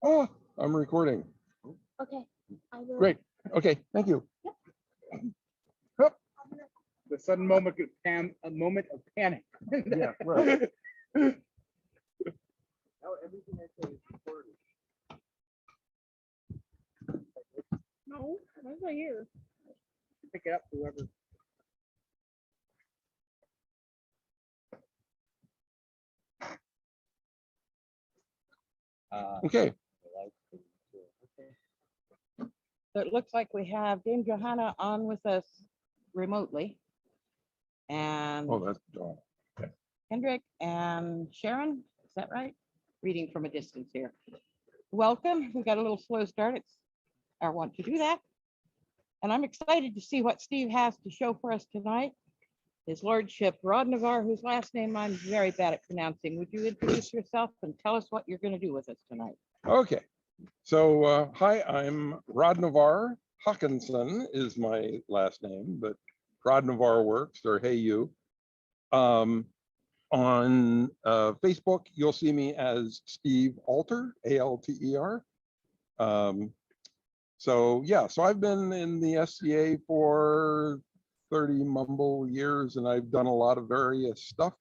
Oh, I'm recording. Okay. I will. Great. Okay, thank you. The sudden moment of panic. Yeah, right. Now everything I say is recorded. No, that's not here. Pick it up, whoever. Okay. So it looks like we have Dame Johanna on with us remotely. And Oh, that's John. Hendrik and Sharon, is that right? Reading from a distance here. Welcome. We got a little slow start. I want to do that. And I'm excited to see what Steve has to show for us tonight. His Lordship Hrodnavar, whose last name I'm very bad at pronouncing. Would you introduce yourself and tell us what you're going to do with us tonight? Okay. So, hi, I'm Hrodnavar Hakonsson is my last name, but Hrodnavar works, or hey you. On Facebook, you'll see me as Steve Alter, A-L-T-E-R. So yeah, so I've been in the SCA for 30 mumble years, and I've done a lot of various stuff.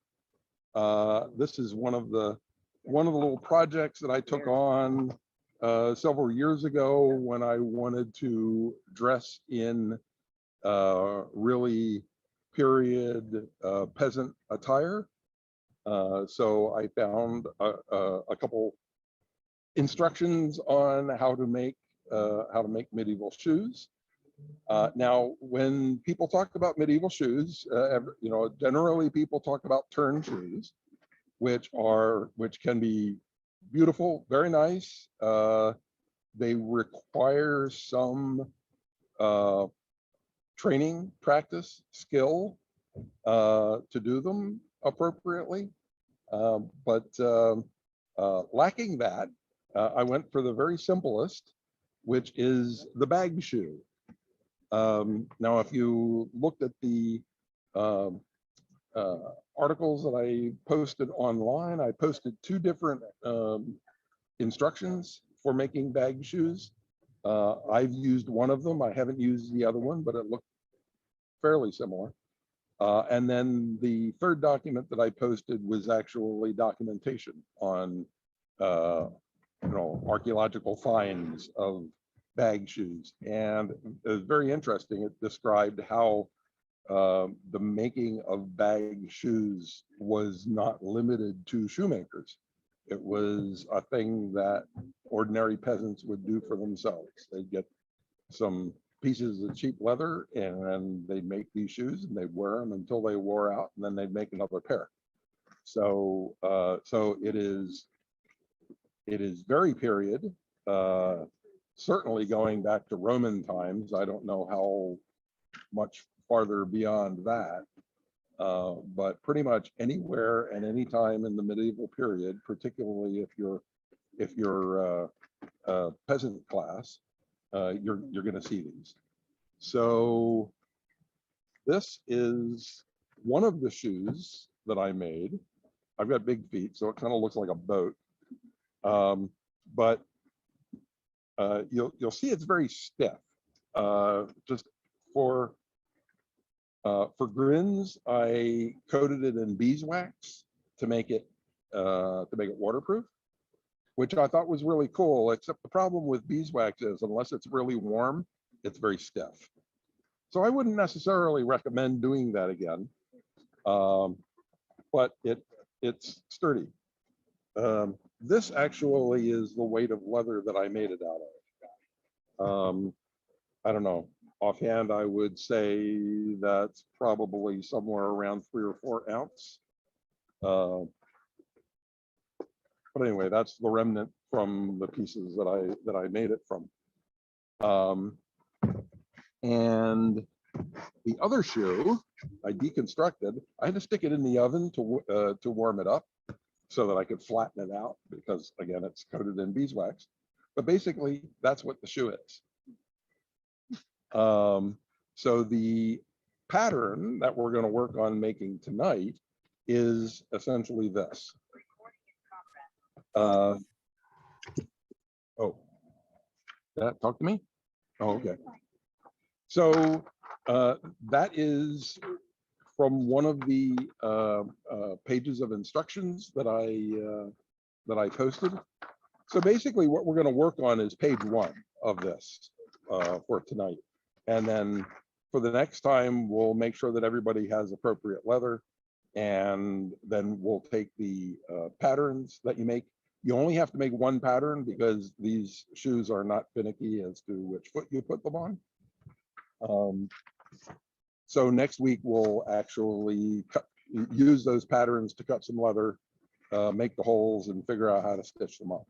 This is one of the little projects that I took on several years ago when I wanted to dress in really period peasant attire. So I found a couple instructions on how to make medieval shoes. Now, when people talk about medieval shoes, generally people talk about turn shoes, which can be beautiful, very nice. They require some training, practice, skill to do them appropriately. But lacking that, I went for the very simplest, which is the bag shoe. Now, if you looked at the articles that I posted online, I posted two different instructions for making bag shoes. I've used one of them. I haven't used the other one, but it looked fairly similar. And then the third document that I posted was actually documentation on archaeological finds of bag shoes. And it was very interesting. It described how the making of bag shoes was not limited to shoemakers. It was a thing that ordinary peasants would do for themselves. They'd get some pieces of cheap leather and they'd make these shoes and they'd wear them until they wore out, and then they'd make another pair. So it is very period, certainly going back to Roman times. I don't know how much farther beyond that, but pretty much anywhere and anytime in the medieval period, particularly if you're a peasant class, you're going to see these. So this is one of the shoes that I made. I've got big feet, so it kind of looks like a boat. But you'll see it's very stiff. Just for grins, I coated it in beeswax to make it waterproof, which I thought was really cool. Except the problem with beeswax is, unless it's really warm, it's very stiff. So I wouldn't necessarily recommend doing that again. But it's sturdy. This actually is the weight of leather that I made it out of. I don't know. Offhand, I would say that's probably somewhere around 3 or 4 ounce. But anyway, that's the remnant from the pieces that I made it from. And the other shoe I deconstructed. I had to stick it in the oven to warm it up so that I could flatten it out, because again, it's coated in beeswax. But basically, that's what the shoe is. So the pattern that we're going to work on making tonight is essentially this. Oh, talk to me? Oh, okay. So that is from one of the pages of instructions that I posted. So basically what we're going to work on is page 1 of this for tonight. And then for the next time, we'll make sure that everybody has appropriate leather. And then we'll take the patterns that you make. You only have to make one pattern because these shoes are not finicky as to which foot you put them on. So next week, we'll actually use those patterns to cut some leather, make the holes, and figure out how to stitch them up.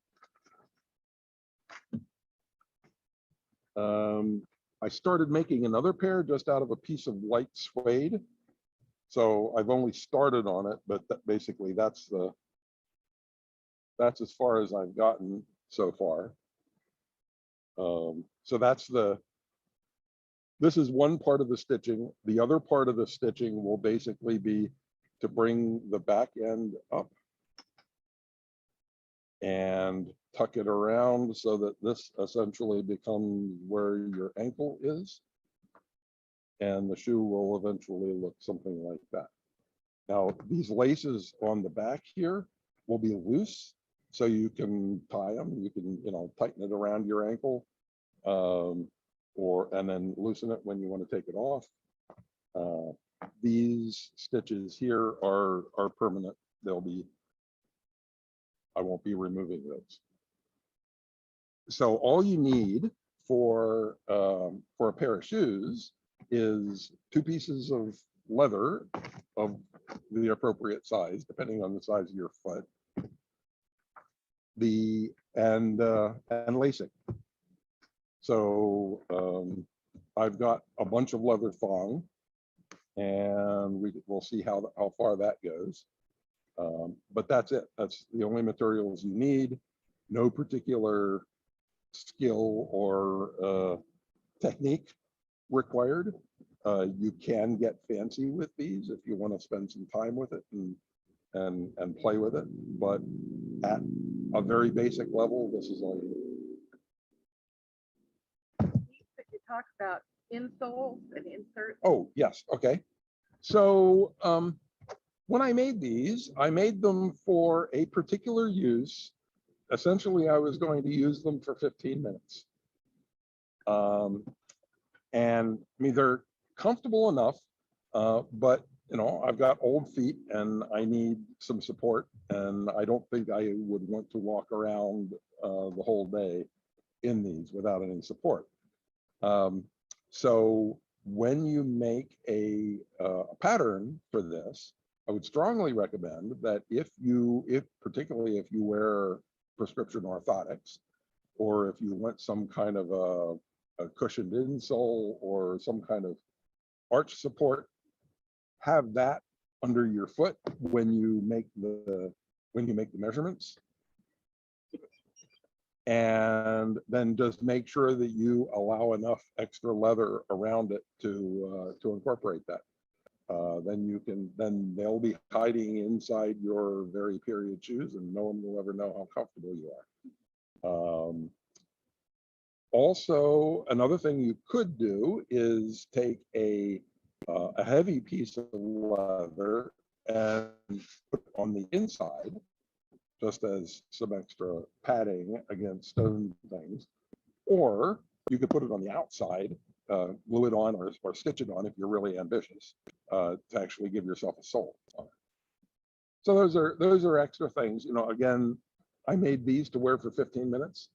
I started making another pair just out of a piece of light suede. So I've only started on it, but basically that's as far as I've gotten so far. So this is one part of the stitching. The other part of the stitching will basically be to bring the back end up and tuck it around so that this essentially becomes where your ankle is. And the shoe will eventually look something like that. Now, these laces on the back here will be loose, so you can tie them. You can, tighten it around your ankle, and then loosen it when you want to take it off. These stitches here are permanent. I won't be removing those. So all you need for a pair of shoes is 2 pieces of leather of the appropriate size, depending on the size of your foot, and lacing. So I've got a bunch of leather thong, and we'll see how far that goes. But that's it. That's the only materials you need. No particular skill or technique required. You can get fancy with these if you want to spend some time with it and play with it. But at a very basic level, this is all you need. You talked about insoles and inserts. Oh, yes. Okay. So when I made these, I made them for a particular use. Essentially, I was going to use them for 15 minutes. And I mean, they're comfortable enough, but I've got old feet and I need some support, and I don't think I would want to walk around the whole day in these without any support. So when you make a pattern for this, I would strongly recommend that particularly if you wear prescription orthotics, or if you want some kind of a cushioned insole or some kind of arch support, have that under your foot when you make the measurements. And then just make sure that you allow enough extra leather around it to incorporate that. Then they'll be hiding inside your very period shoes, and no one will ever know how comfortable you are. Also, another thing you could do is take a heavy piece of leather and put it on the inside, just as some extra padding against stone things. Or you could put it on the outside, glue it on or stitch it on if you're really ambitious, to actually give yourself a sole on it. So those are extra things. Again, I made these to wear for 15 minutes.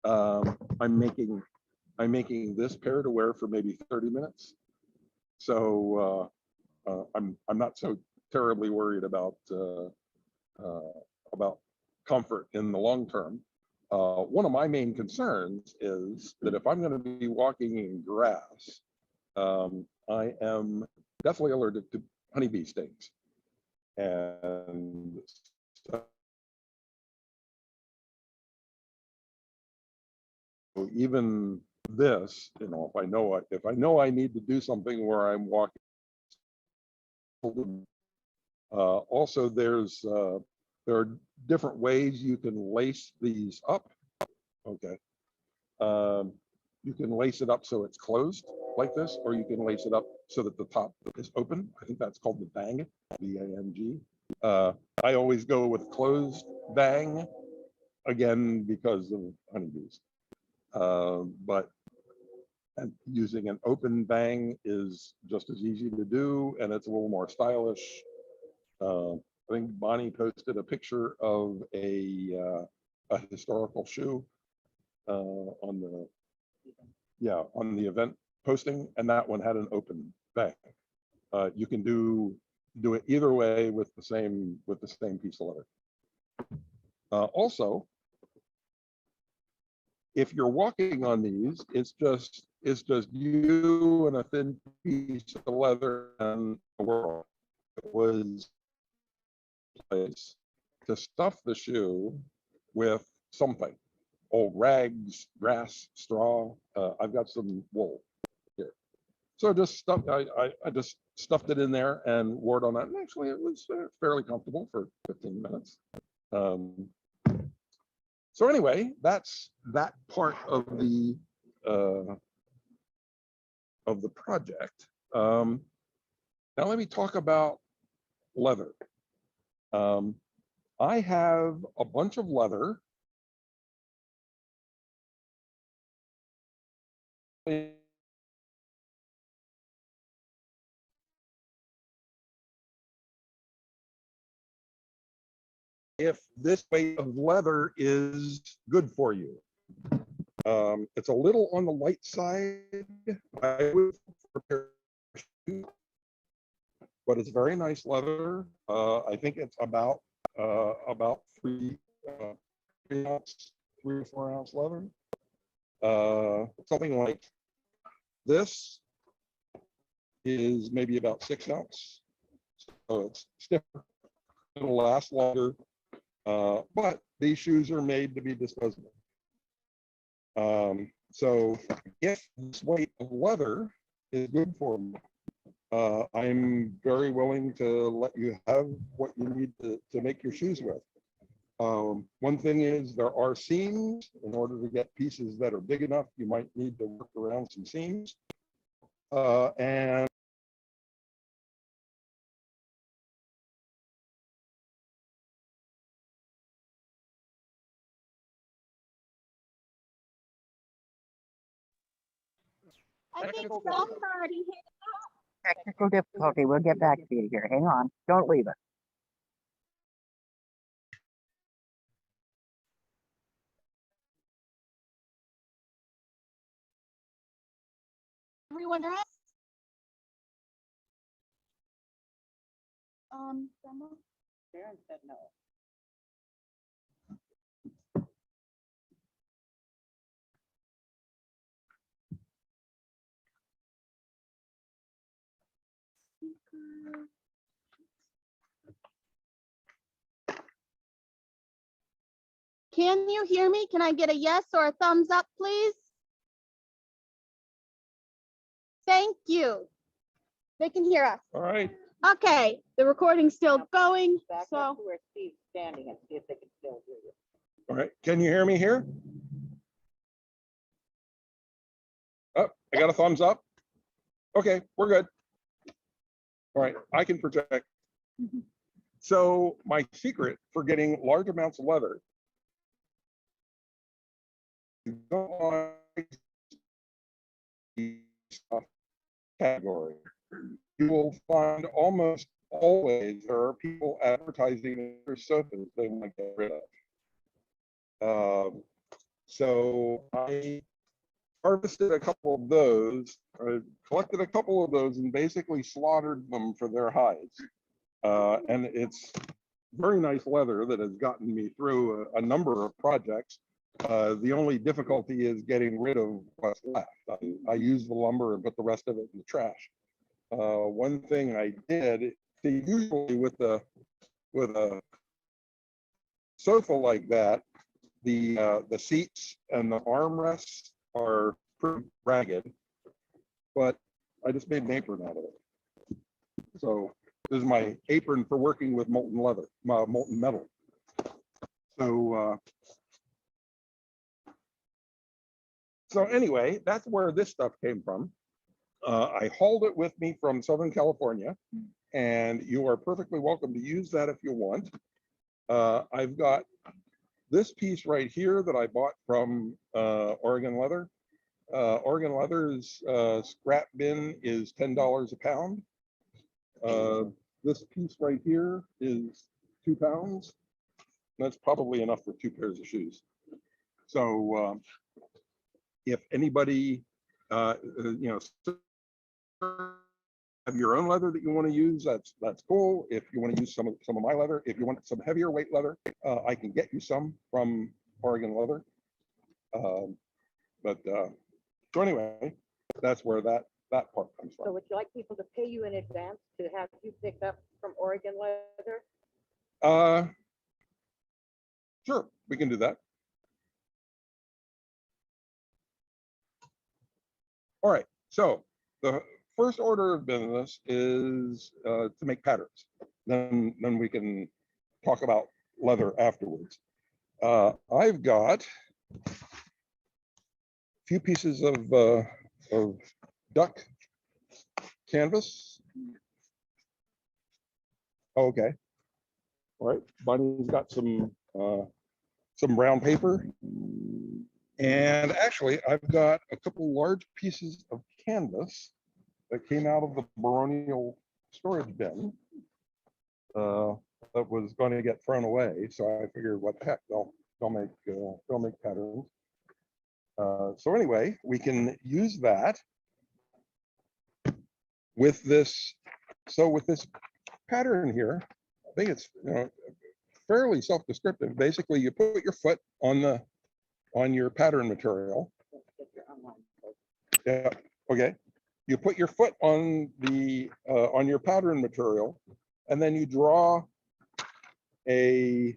I'm making this pair to wear for maybe 30 minutes. So I'm not so terribly worried about comfort in the long term. One of my main concerns is that if I'm going to be walking in grass, I am definitely allergic to honeybee stings. And so even this, if I know I need to do something where I'm walking. Also, there's There are different ways you can lace these up. Okay. You can lace it up so it's closed like this, or you can lace it up so that the top is open. I think that's called the bang, B-A-N-G. I always go with closed bang, again, because of honeybees. But and using an open bang is just as easy to do, and it's a little more stylish. I think Bonnie posted a picture of a historical shoe on the event posting, and that one had an open bang. You can do it either way with the same piece of leather. Also, if you're walking on these, it's just you and a thin piece of leather and the world. It was place to stuff the shoe with something, old rags, grass, straw. I've got some wool here, so I just stuffed it in there and wore it on that, and actually it was fairly comfortable for 15 minutes. So anyway, that's that part of the project. Now let me talk about leather. I have a bunch of leather. If this weight of leather is good for you. It's a little on the light side. I would prepare, but it's very nice leather. I think it's about 3 or 4 ounce leather. Something like this is maybe about 6 ounce. So it's stiffer. It'll last longer. But these shoes are made to be disposable. So if this weight of leather is good for me, I'm very willing to let you have what you need to make your shoes with. One thing is there are seams. In order to get pieces that are big enough, you might need to work around some seams. And I think somebody hit. Technical difficulty. We'll get back to you here. Hang on. Don't leave us. Everyone dressed? Someone? Sharon said no. Can you hear me? Can I get a yes or a thumbs up, please? Thank you. They can hear us. all right, Okay, the recording's still going, Back up so to where Steve's standing and see if they can still hear you. all right. Can you hear me here? Oh, I got a thumbs up. Okay, we're good. All right, I can project. So my secret for getting large amounts of leather, you don't want the category. You will find almost always there are people advertising their sofas they want to get rid of. So I harvested a couple of those, collected a couple of those, and basically slaughtered them for their hides. And it's very nice leather that has gotten me through a number of projects. The only difficulty is getting rid of what's left. I use the lumber and put the rest of it in the trash. One thing I did, usually with a sofa like that, the seats and the armrests are pretty ragged, but I just made an apron out of it. So this is my apron for working with molten leather, molten metal. So anyway, that's where this stuff came from. I hauled it with me from Southern California, and you are perfectly welcome to use that if you want. I've got this piece right here that I bought from Oregon Leather. Oregon Leather's scrap bin is $10 a pound. This piece right here is 2 pounds. That's probably enough for 2 pairs of shoes. So if anybody, you know, have your own leather that you want to use, that's cool. If you want to use some of my leather, if you want some heavier weight leather, I can get you some from Oregon Leather. So anyway, that's where that part comes So from. would you like people to pay you in advance to have you pick up from Oregon Leather? Sure, we can do that. All right, so the first order of business is to make patterns. Then we can talk about leather afterwards. I've got a few pieces of duck canvas. Okay. All right, Bonnie's got some brown paper. And actually, I've got a couple large pieces of canvas that came out of the baronial storage bin that was going to get thrown away. So I figured, what the heck, they'll make patterns. So anyway, we can use that with this. So with this pattern here, I think it's, you know, fairly self-descriptive. Basically, you put your foot on your pattern material. Yeah. Okay. You put your foot on your pattern material, and then you draw this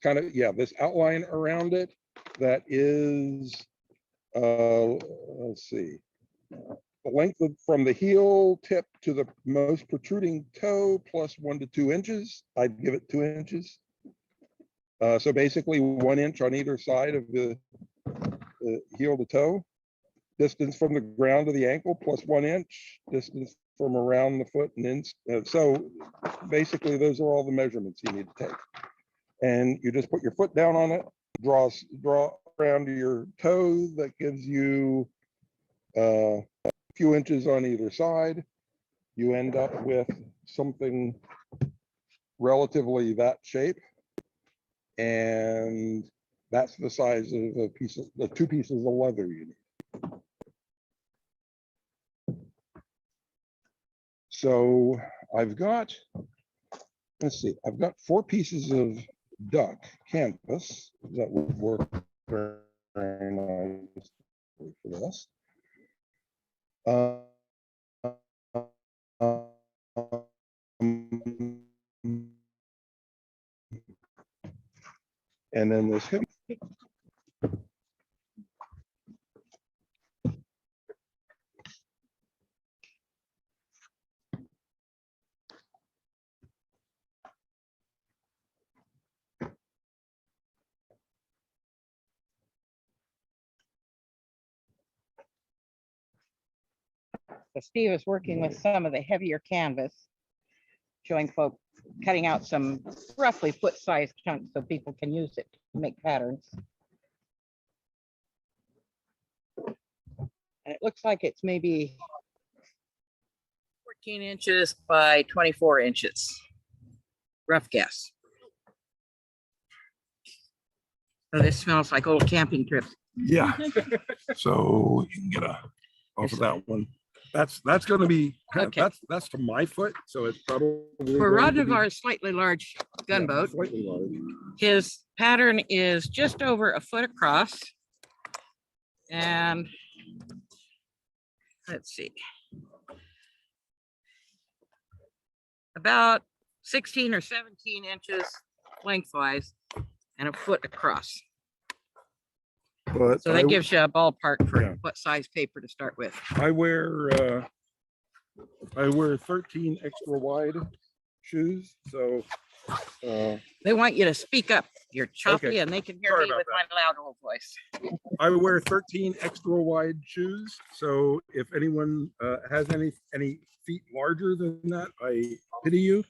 kind of, yeah, this outline around it that is, let's see, the length from the heel tip to the most protruding toe plus 1 to 2 inches. I'd give it 2 inches. So basically 1 inch on either side of the heel to toe. Distance from the ground to the ankle plus 1 inch. Distance from around the foot and inch. So basically those are all the measurements you need to take. And you just put your foot down on it, draw around your toe. That gives you a few inches on either side. You end up with something relatively that shape. And that's the size of the 2 pieces of leather you need. So I've got, let's see, I've got 4 pieces of duck canvas that would work very nice for this. And then this hip. So Steve is working with some of the heavier canvas, showing folks, cutting out some roughly foot-sized chunks so people can use it to make patterns. And it looks like it's maybe 14 inches by 24 inches. Rough guess. So this smells like old camping trips. Yeah. So you can get off of that one. That's going to be, Okay. that's to my foot. So it's probably For Hrodnavar's slightly large gunboat, slightly large. his pattern is just over a foot across. And let's see, about 16 or 17 inches lengthwise and a foot across. But So that gives you a ballpark for Yeah. what size paper to start with. I wear I wear 13 extra wide shoes, so They want you to speak up. You're choppy Okay. and they can hear Sorry me about with my loud old voice. I wear 13 extra wide shoes. So if anyone has any feet larger than that, I pity you.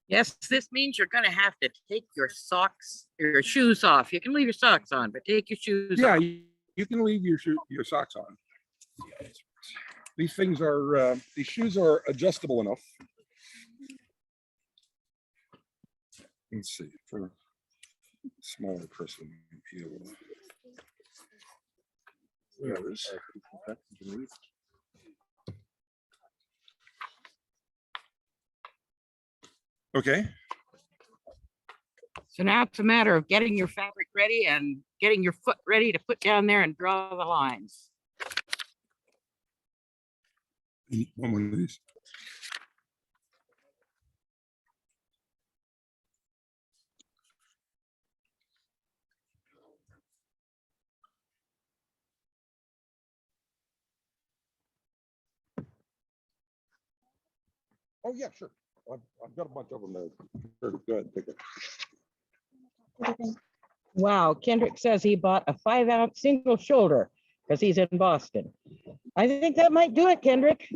Yes, this means you're going to have to take your shoes off. You can leave your socks on, but take your shoes Yeah, off. you can leave your socks on. These things are these shoes are adjustable enough. Let's see, for a smaller person. Okay. So now it's a matter of getting your fabric ready and getting your foot ready to put down there and draw the lines. One of these. Oh yeah, sure. I've got a bunch of them there. Sure, go ahead, take it. Wow, Kendrick says he bought a 5-ounce single shoulder because he's in Boston. I think that might do it, Kendrick.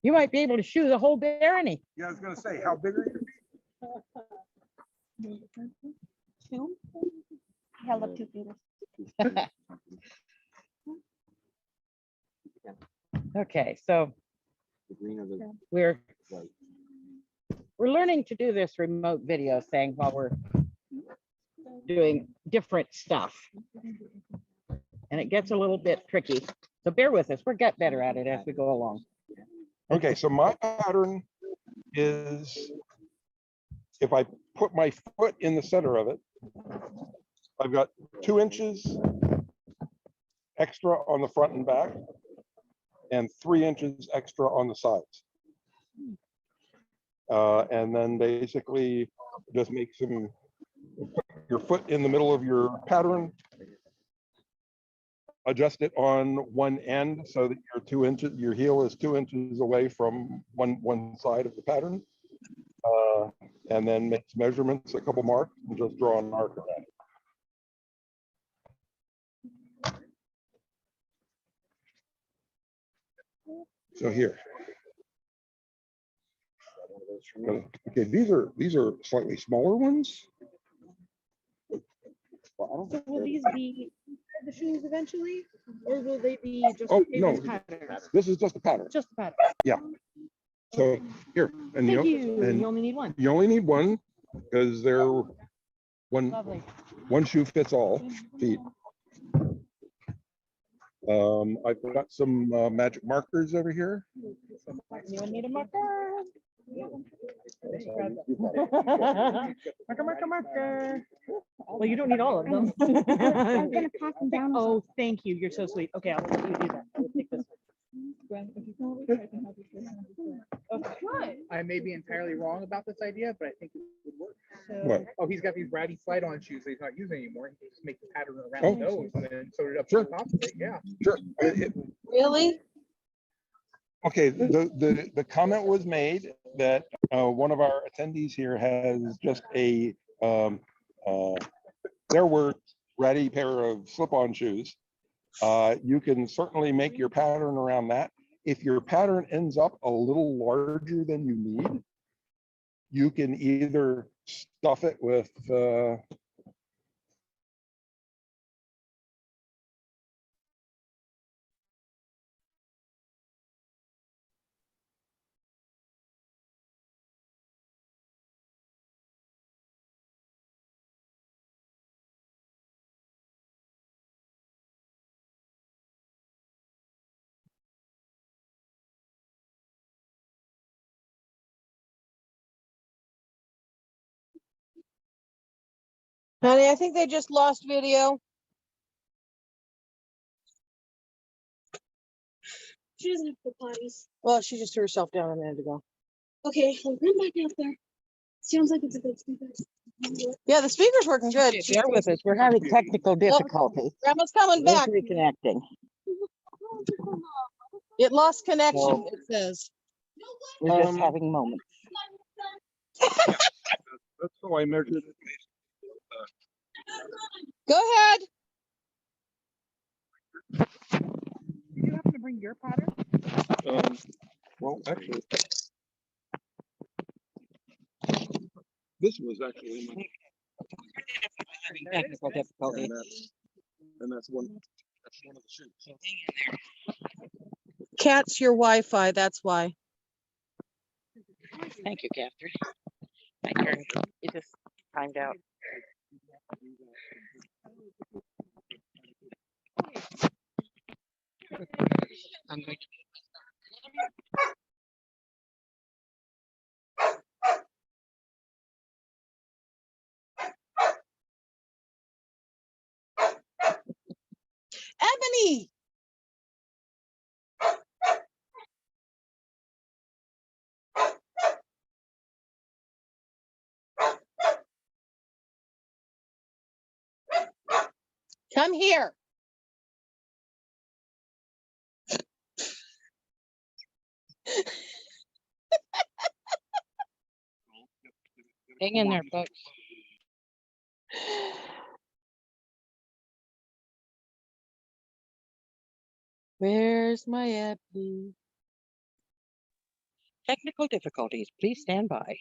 You might be able to shoe the whole Barony. Yeah, I was gonna say, how big are you? Two. Held up 2 fingers. Okay, so we're learning to do this remote video thing while we're doing different stuff. And it gets a little bit tricky. So bear with us. We'll get better at it as we go along. Okay, so my pattern is if I put my foot in the center of it, I've got 2 inches extra on the front and back and 3 inches extra on the sides. And then basically just make put your foot in the middle of your pattern, adjust it on one end so that your heel is 2 inches away from one side of the pattern. And then make measurements, a couple marks, and just draw an arc around it. So here. Okay, these are slightly smaller ones. So will these be the shoes eventually, or will they be just Oh, David's no. patterns? This is just a pattern. Just the pattern. Yeah. So here, and Thank you. and You only need one. you only need one because they're Lovely. one shoe fits all feet. I've got some magic markers over here. Anyone need a marker? Marker. Well, you don't need all of them. I'm gonna pass them down. Oh, thank you. You're so sweet. Okay, I'll let you do that. I'll take this. Okay. I may be entirely wrong about this idea, but I think it would work. What? Oh, he's got these ratty slide-on shoes that he's not using anymore. He can just make the pattern around Oh. those and then sew it up Sure. to the top of it. Yeah. Sure. Really? Okay, the comment was made that one of our attendees here has just a their word ratty pair of slip-on shoes. You can certainly make your pattern around that. If your pattern ends up a little larger than you need, you can either stuff it with Honey, I think they just lost video. She doesn't have to go potties. Well, she just threw herself down a minute ago. Okay, I'll run back out there. Sounds like it's a good speaker. Yeah, the speaker's working good. Bear with us. We're having technical difficulties. Grandma's coming We're back. reconnecting. It lost connection, So- it says. We're just having moments. That's how I measured it. Go ahead. Did you happen to bring your pattern? Well, actually, this was actually my. Technical difficulty. And that's one of the shapes. Cat's your Wi-Fi, that's why. Thank you, Catherine. My turn. It just timed out. I'm going to. Ebony. Come here. Hang in there, folks. Where's my Ebony? Technical difficulties. Please stand by.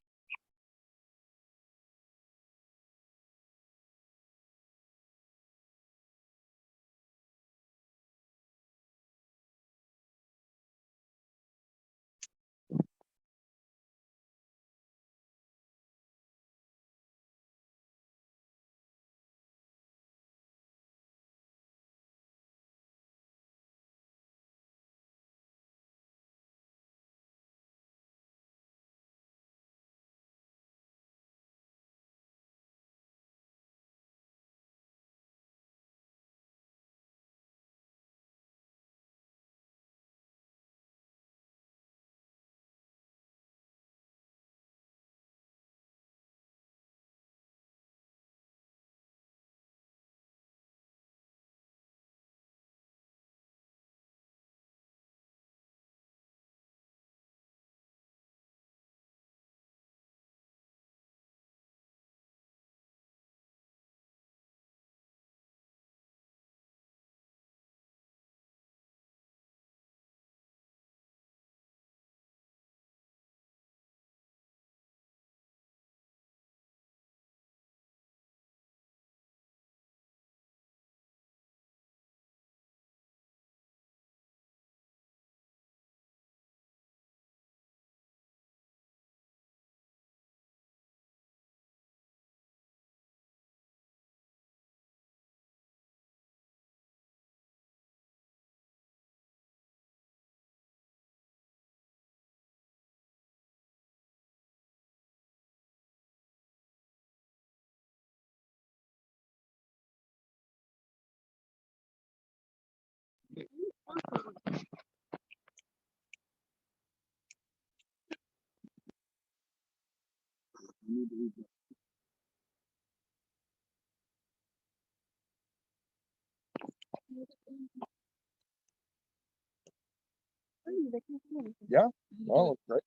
Yeah, well, it's great.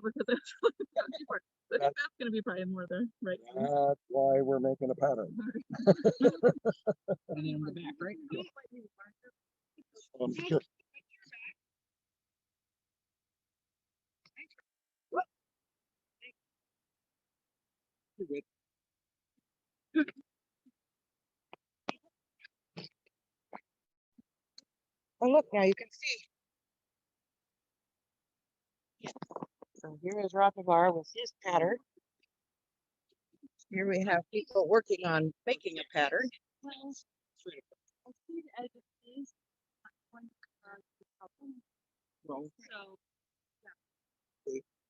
Because that's cheaper. But That's- that's gonna be probably more there, right? That's why we're making a pattern. And then on the back, right? Sure. Oh, look, now you can see. So here is Hrodnavar with his pattern. Here we have people working on making a pattern.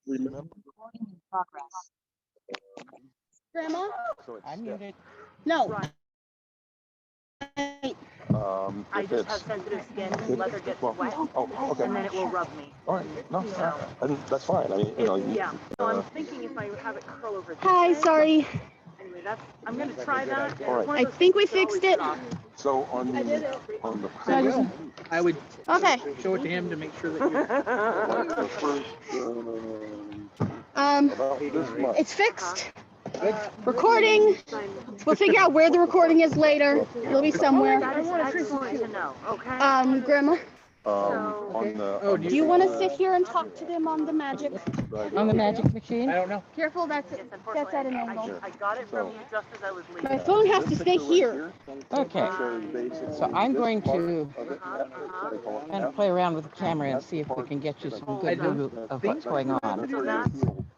Remember? Progress. Grandma? So it's I'm step, muted. No. I if just have it's, sensitive skin, if- leather gets well, wet, oh, okay, and then it will rub me. all right, no, that's fine, I mean, you know. Yeah, so uh, I'm thinking if I have it curl over this Hi, way. sorry. Anyway, I'm gonna try that. All right. It's one of I those think things we you can fixed always it. put off. So on the, on the. There you go. I would Okay. show it to him to make sure that you. Like the first, about this much. It's fixed. Recording. We'll figure out where the recording is later. It'll be somewhere. That is excellent to know, okay? Grandma, On the. Oh, on do do you the, want to sit here and talk to them on the magic? On the magic machine? I don't know. Careful, that's Yes, at an unfortunately, angle. I got it from you just as I was leaving. My phone has to stay here. Okay. So I'm going to kind of play around with the camera and see if we can get you some good view of what's going on. So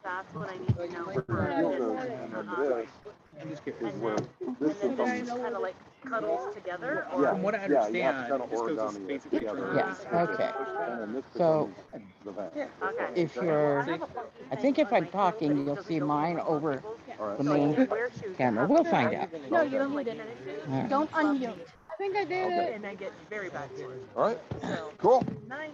that's what I need to know for I'm just Is curious. where this and then becomes. this just kind of like cuddles together, Yeah, or From what I yeah, you have understand, to kind of this goes origami it basically together. Yes, okay. And then this So, becomes the vent. okay. If you're, I think if I'm talking, you'll see mine over All right. the main camera. We'll find out. No, you're muted. All right. Don't unmute. I think I did it. And I get very bad sores. All right, So cool. nice.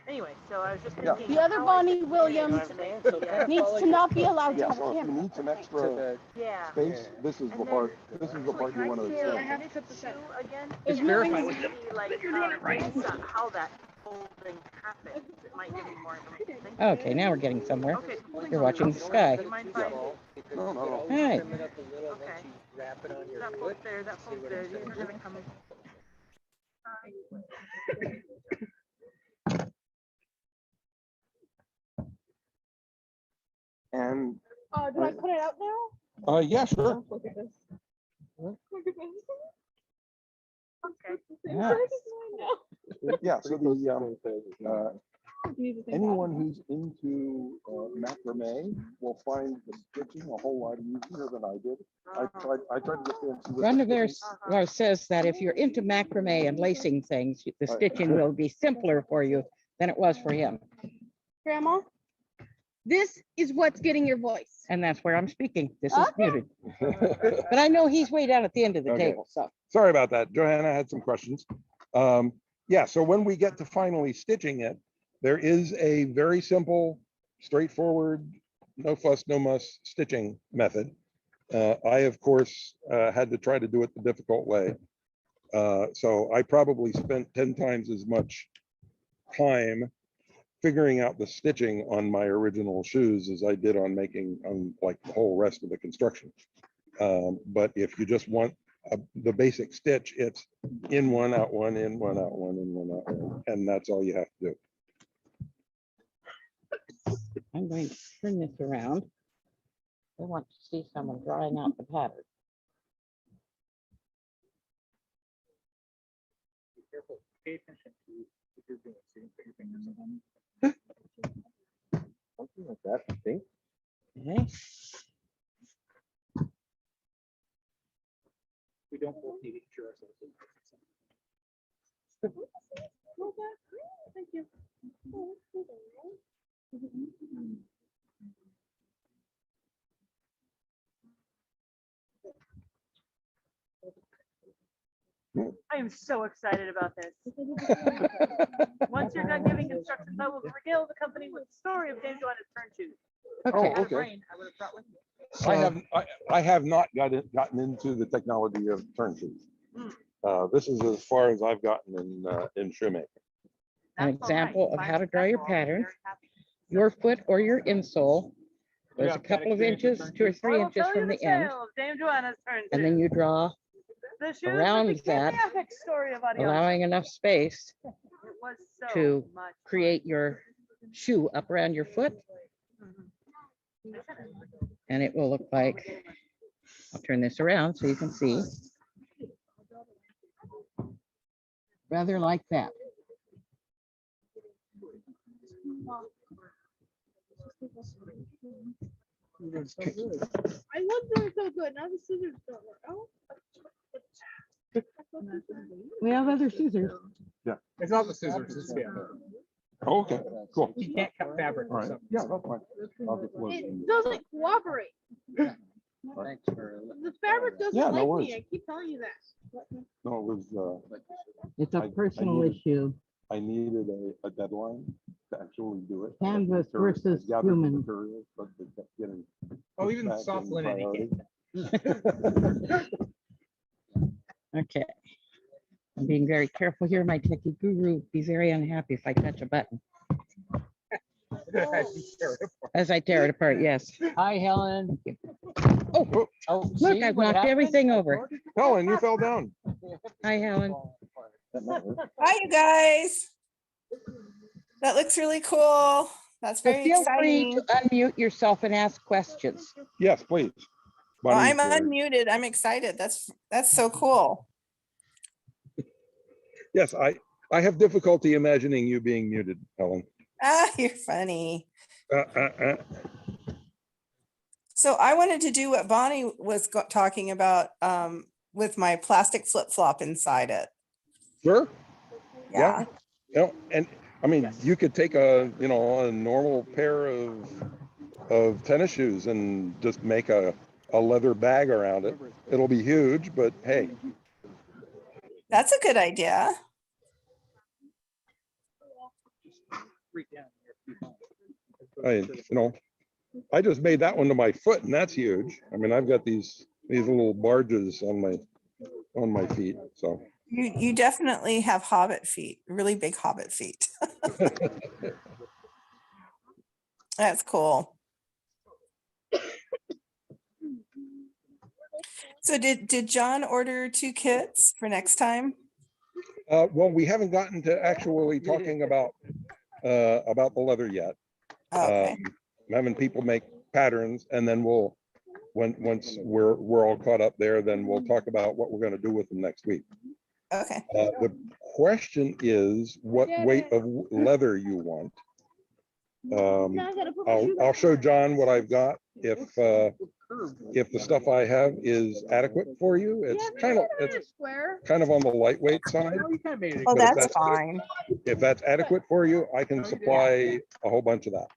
Anyway, so I was just Yeah. thinking. The other how I Bonnie could Williams yeah. needs to not be allowed to Yeah, have a so if you camera. need some extra Yeah. space, this is the part, this is the part you want to I extend. have to put this again. Just verify with See, like, how that whole thing happens. It might give me more information. Okay, now we're getting somewhere. Okay, holding You're on watching to the sky. Do you mind if I? No, no, no. All right. Okay. That phone's there, that phone's there. These are gonna come. And, Do I put it out now? yeah, sure. Look at this. Okay. Yeah. Yeah, so anyone who's into macrame will find the stitching a whole lot easier than I did. I tried to get fancy with the Hrodnavar stitching. says that if you're into macrame and lacing things, the stitching will be simpler for you than it was for him. Grandma, this is what's getting your voice. And that's where I'm speaking. This is Okay. muted. But I know he's way down at the end of the Okay. table, so. Sorry about that. Johanna had some questions. Yeah, so when we get to finally stitching it, there is a very simple, straightforward, no fuss, no muss stitching method. I, of course, had to try to do it the difficult way. So I probably spent 10 times as much time figuring out the stitching on my original shoes as I did on making on like the whole rest of the construction. But if you just want the basic stitch, it's in one, out one, in one, out one, in one, out one, and that's all you have to do. I'm going to turn this around. I want to see someone drawing out the pattern. Be careful. Pay attention to what you're doing. So you can put your fingers on. Something like that, I think. Okay. We don't both need to insure ourselves. Thank you. I am so excited about this. Once you're done giving instructions, I will regale the company with the story of Dame Joanna's turn shoes. Okay. Oh, Had a okay. brain, I would have brought with me. I have not gotten into the technology of turn shoes. This is as far as I've gotten in shoemaking. An That's all right. example of Fine, how to draw your that's all. I'm pattern. very happy. Your foot or your insole. There's Yeah, a couple of that inches, experience 2 or with 3 I will inches tell you from the the end. tale of Dame Joanna's turn And shoes. then you draw, The shoes around that became that, the epic story of Adios. allowing enough space It was so to much create your shoe up around your foot. fun. And it will look like, I'll turn this around so you can see. Rather like that. I was doing so good. Now the scissors don't work. Oh. We have other scissors. It's not the scissors, it's the other. Oh, okay, cool. You can't cut fabric All or right. something. Yeah, that's fine. I'll just load it in. It doesn't cooperate. Thanks for. The fabric doesn't Yeah, no like worries. me. I keep telling you that. No, it was, It's I- a I personal needed- issue. I needed a deadline to actually do it. Canvas There was- I versus gathered the human. materials, but they kept getting Oh, pushed even back soft in linen, you priority. Okay. I'm being very careful here. My techie guru would be very unhappy if I touch a button. As I tear it apart, yes. Hi, Helen. Oh, Oh, look, I've knocked everything over. Helen, you fell down. Hi, Helen. Hi, you guys. That looks really cool. That's So very feel free exciting. to unmute yourself and ask questions. Yes, please. Well, I'm Bonnie's here. unmuted. I'm excited. That's so cool. Yes, I have difficulty imagining you being muted, Helen. Ah, you're funny. Uh, uh, uh. So I wanted to do what Bonnie was talking about with my plastic flip-flop inside it. Sure. Yeah. You know, and I mean, you could take a normal pair of tennis shoes and just make a leather bag around it. It'll be huge, but hey, That's a good idea. I just made that one to my foot, and that's huge. I mean, I've got these little barges on my feet, so. You definitely have hobbit feet, really big hobbit feet. That's cool. So did John order 2 kits for next time? Well, we haven't gotten to actually talking about the leather yet. Okay. I'm having people make patterns, and then once we're all caught up there, then we'll talk about what we're going to do with them next week. Okay. The question is what weight of leather you want. I'll show John what I've got. If the stuff I have is adequate for you, it's kind of on the lightweight side. Oh, But if that's fine. If that's adequate for you, I can supply a whole bunch of that.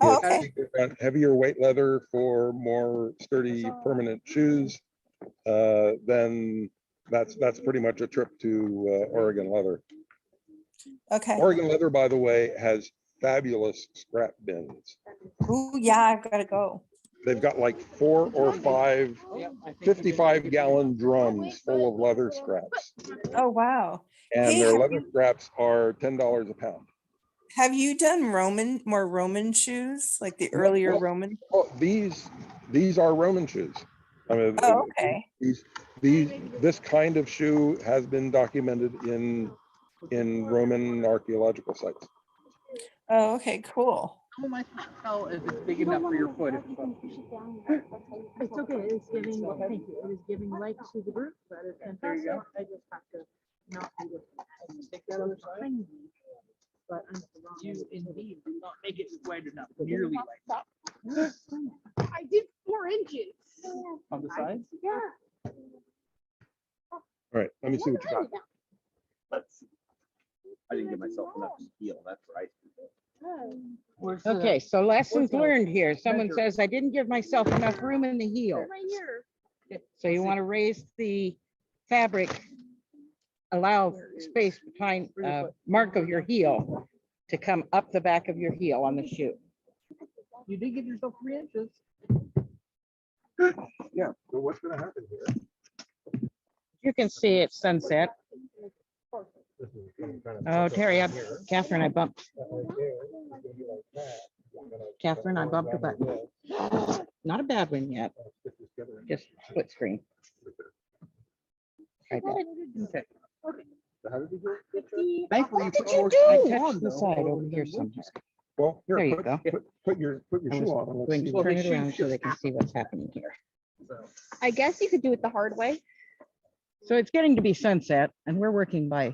Oh, If okay. you want heavier weight leather for more sturdy permanent shoes, then that's pretty much a trip to Oregon Leather. Okay. Oregon Leather, by the way, has fabulous scrap bins. Ooh, yeah, I've got to go. They've got like 4 or 5 55-gallon drums full of leather scraps. Oh, wow. And Hey, their have leather scraps are $10 a pound. Have you done more Roman shoes, like the earlier Well, Roman? Oh, these are Roman shoes. I mean, Oh, okay. this kind of shoe has been documented in Roman archaeological sites. Oh, okay, cool. How am I supposed to tell if it's big enough for your foot? It's okay, it's giving, thank you, it is giving light to the group, that is fantastic. I just have to not do it. Take that other side. But I'm wrong. You indeed do not make it wide enough, nearly like I did 4 inches. on the sides. Yeah. All right, let me see what you got. I didn't give myself enough to heal, that's right. Okay, so lessons learned here. Someone says, I didn't give myself enough room in the heel. Right here. So you want to raise the fabric, allow space behind mark of your heel to come up the back of your heel on the shoe. You did give yourself 3 inches. Yeah, so what's gonna happen here? You can see it's sunset. Oh, Terry, Catherine, I bumped. Catherine, I bumped her button. Not a bad one yet. Just split screen. Right there. Thankfully, What put did you yours- do? I Touch touched the side over here somewhere. Well, There you here, go. put your I shoe was on. and let's going see to what- turn it around so they can see what's happening here. I guess you could do it the hard way. So it's getting to be sunset and we're working by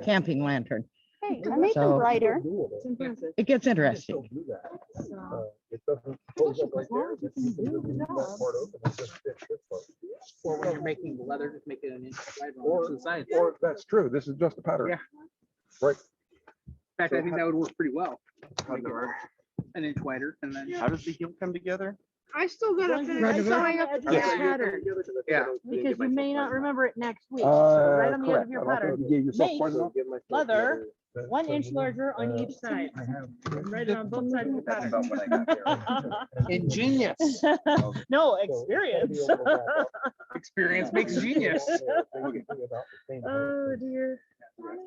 camping lantern. Hey, I made them So- brighter. It's impressive. It gets interesting. Or when you're making the leather, just make it an inch wider on the sides. In Or that's true, this is just a pattern. Yeah. Right. fact, I think that would work pretty well. Make it an inch wider and then. How does the heel come together? I still gotta Ones you finish write sewing down up the the edges of your bag. pattern, Yeah. because you may not remember it next week. So right on the end of your pattern. Make leather 1 inch larger on each side. And write it on both sides of the That's pattern. about what I got there. Ingenious. No, experience. Experience makes genius. Oh, dear.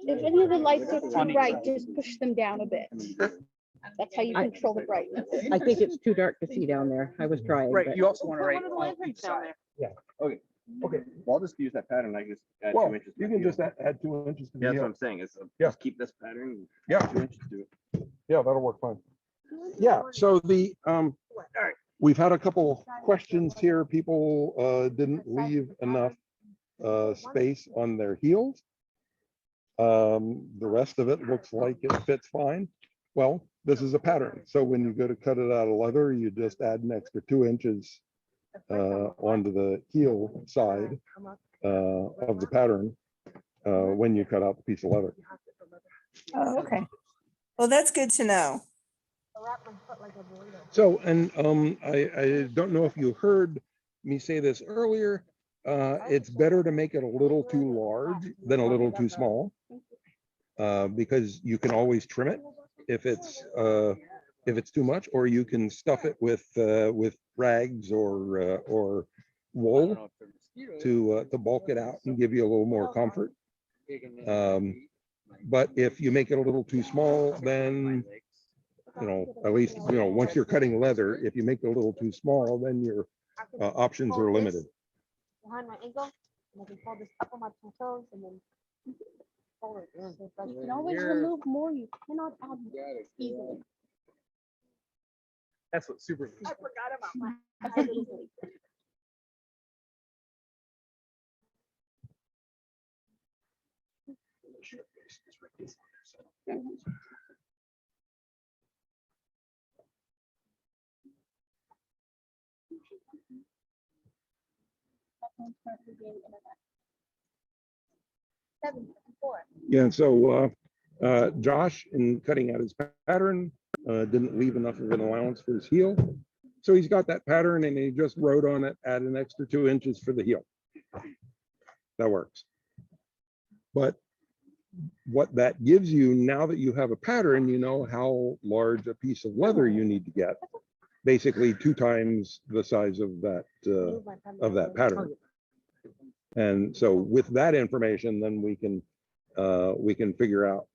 If any of the lights are too bright, just push them down a bit. That's how you control the brightness. I think it's too dark to see down there. I was trying. Right, but- you also want to Put write one of the on lanterns each down side. there. Okay, well, I'll just use that pattern. I just add Well, 2 inches. to you my can heel. just add 2 inches to Yeah, the that's what heel. I'm saying. Is Yeah. just keep this pattern. and Yeah. 2 inches to it. Yeah, that'll work fine. Yeah, so we've had a couple questions here. People didn't leave enough space on their heels. The rest of it looks like it fits fine. Well, this is a pattern. So when you go to cut it out of leather, you just add an extra 2 inches onto the heel side of the pattern when you cut out the piece of leather. Oh, okay. Well, that's good to know. So, and I don't know if you heard me say this earlier. It's better to make it a little too large than a little too small, because you can always trim it if it's too much, or you can stuff it with rags or wool to bulk it out and give you a little more comfort. But if you make it a little too small, then at least once you're cutting leather, if you make it a little too small, then your options are limited. Behind my ankle, and I can fold this up on my two toes and then fold it. But you can always remove more. You cannot add easily. That's what super. I forgot about my. Add easily. Yeah, and so Josh, in cutting out his pattern, didn't leave enough of an allowance for his heel. So he's got that pattern and he just wrote on it, add an extra 2 inches for the heel. That works. But what that gives you, now that you have a pattern, you know how large a piece of leather you need to get. Basically 2 times the size of that pattern. And so with that information, then we can figure out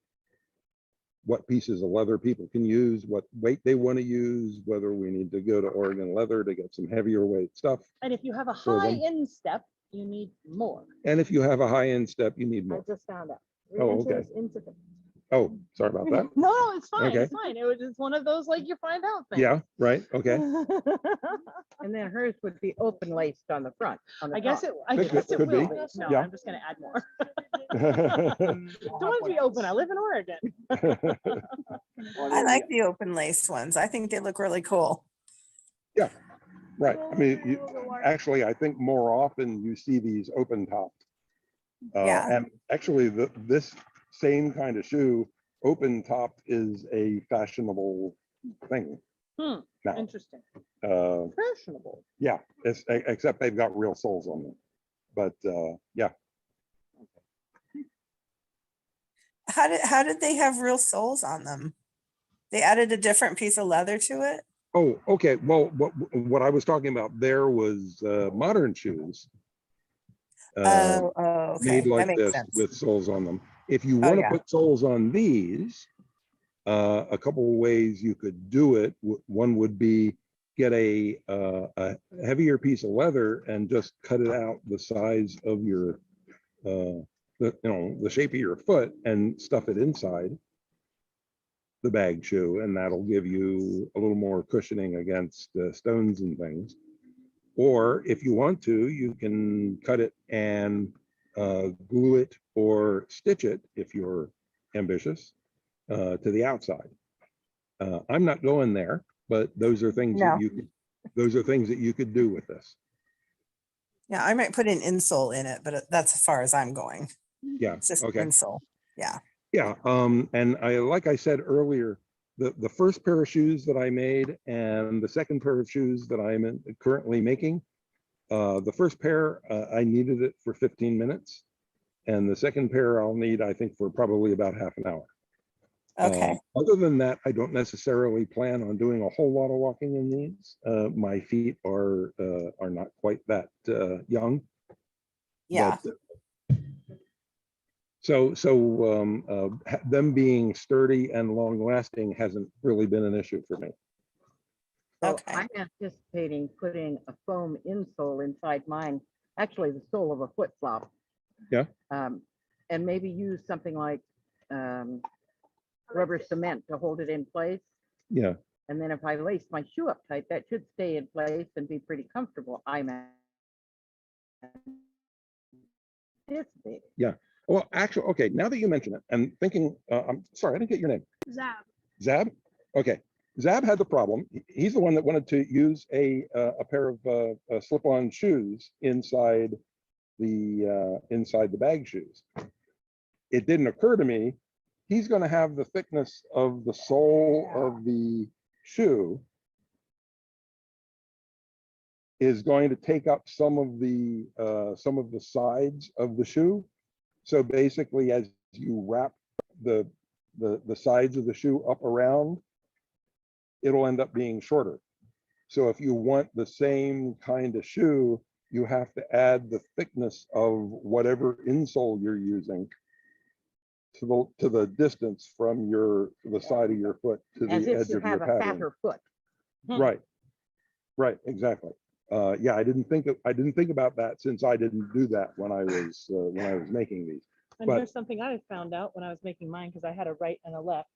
what pieces of leather people can use, what weight they want to use, whether we need to go to Oregon leather to get some heavier weight stuff. And if you have a For high them. instep, you need more. And if you have a high instep, you need I more. just found out. Oh, okay. Insufficient. Oh, sorry about that. No, it's fine. Okay. It's fine. It was just one of those like you find out things. Yeah, right. Okay. And then hers would be open laced on the front. On the I guess top. it. I Could be- guess it could be. will. Be. No, Yeah. I'm just gonna add more. Don't want to be open. I live in Oregon. I like the open lace ones. I think they look really cool. Right. I mean, actually, I think more often you see these open topped. Yeah. And actually, this same kind of shoe, open topped, is a fashionable thing. Hmm. Now, Interesting. Fashionable. yeah, except they've got real soles on them. But yeah, How did they have real soles on them? They added a different piece of leather to it? oh, okay. Well, what I was talking about there was modern shoes. Oh, okay. Made That like makes this sense. with soles on them. If you Oh, want to yeah. put soles on these, a couple of ways you could do it. One would be get a heavier piece of leather and just cut it out the size of your, the shape of your foot and stuff it inside the bag shoe, and that'll give you a little more cushioning against stones and things. Or if you want to, you can cut it and glue it or stitch it, if you're ambitious, to the outside. I'm not going there, but those are things No. that you could do with this. Yeah, I might put an insole in it, but that's as far as I'm going. Yeah. It's just Okay. insole. Yeah. Yeah. And like I said earlier, the first pair of shoes that I made and the second pair of shoes that I'm currently making, the first pair, I needed it for 15 minutes. And the second pair I'll need, I think, for probably about half an hour. Okay. Other than that, I don't necessarily plan on doing a whole lot of walking in these. My feet are not quite that young. Yeah. But, them being sturdy and long lasting hasn't really been an issue for me. So Okay. I'm anticipating putting a foam insole inside mine, actually the sole of a flip flop. Yeah. And maybe use something like rubber cement to hold it in place. Yeah. And then if I lace my shoe up tight, that should stay in place and be pretty comfortable. I'm anticipating. Yeah. Well, actually, okay, now that you mention it, and thinking, I'm sorry, I didn't get your name. Zab. Zab? Okay. Zab had the problem. He's the one that wanted to use a pair of slip-on shoes inside the bag shoes. It didn't occur to me, he's going to have the thickness of the sole of the shoe is going to take up some of the sides of the shoe. So basically, as you wrap the sides of the shoe up around, it'll end up being shorter. So if you want the same kind of shoe, you have to add the thickness of whatever insole you're using to the distance from the side of your foot to As the if edge you of your have a pattern. fatter foot. Right, exactly. Yeah, I didn't think about that, since I didn't do that when I was making these. And But- here's something I found out when I was making mine, because I had a right and a left.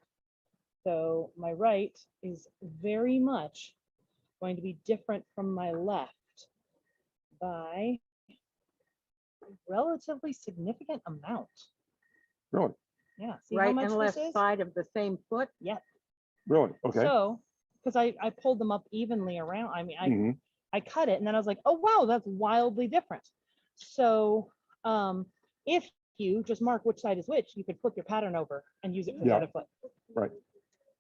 So my right is very much going to be different from my left by a relatively significant amount. Really, Yeah, see how Right much and this left is? side of the same foot. Yeah. really, okay. So, because I pulled them up evenly around. I mean, Mhm. I cut it and then I was like, oh wow, that's wildly different. So if you just mark which side is which, you could flip your pattern over and use it for the Yeah. other foot. Right.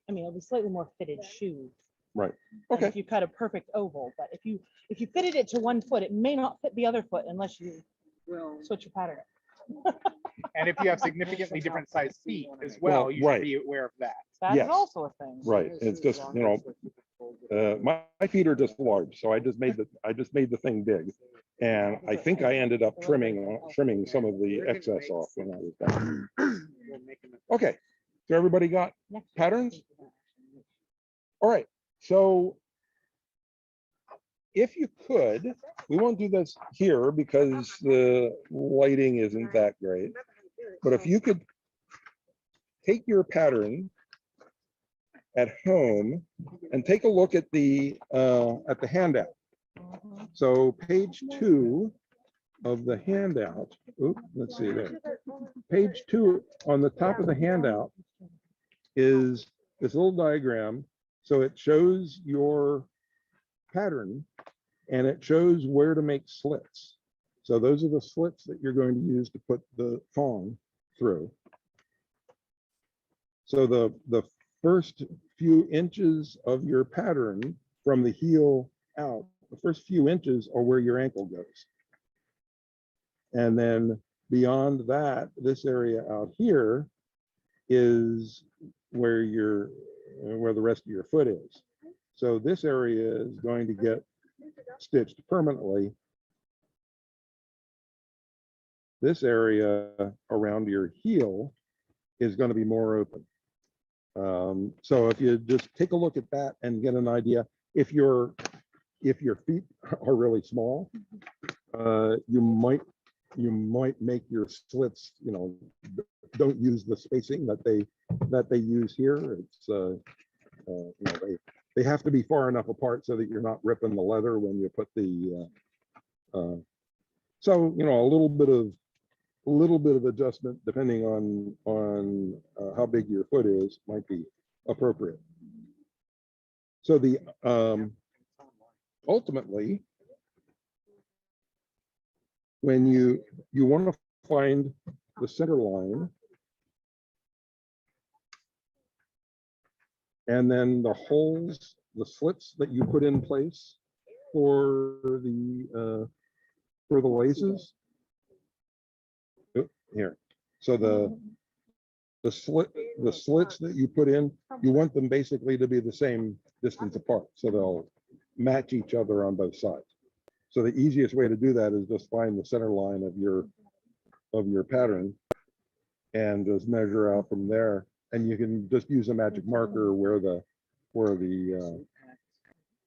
I mean, it'll be slightly more fitted shoe. Right. than Okay. If you cut a perfect oval, but if you fitted it to one foot, it may not fit the other foot unless you switch your pattern. And if you have significantly different sized feet as Well, well, you right. should be aware of that. That is Yes. also a thing. Right. It's just, my feet are just large, so I just made the thing big, and I think I ended up trimming some of the excess off when I was done. Okay. So everybody got patterns? All right. So if you could, we won't do this here because the lighting isn't that great. But if you could take your pattern at home and take a look at the handout. So page 2 of the handout. Oops, let's see there. Page 2 on the top of the handout is this little diagram. So it shows your pattern and it shows where to make slits. So those are the slits that you're going to use to put the thong through. So the first few inches of your pattern from the heel out, the first few inches are where your ankle goes. And then beyond that, this area out here is where the rest of your foot is. So this area is going to get stitched permanently. This area around your heel is going to be more open. So if you just take a look at that and get an idea, if your feet are really small, you might make your slits, don't use the spacing that they use here. It's they have to be far enough apart so that you're not ripping the leather when you put the so a little bit of adjustment depending on how big your foot is might be appropriate. So the ultimately, when you want to find the center line, And then the holes, the slits that you put in place for the laces. Oop, here. So the slits that you put in, you want them basically to be the same distance apart, so they'll match each other on both sides. So the easiest way to do that is just find the center line of your pattern and just measure out from there. And you can just use a magic marker where the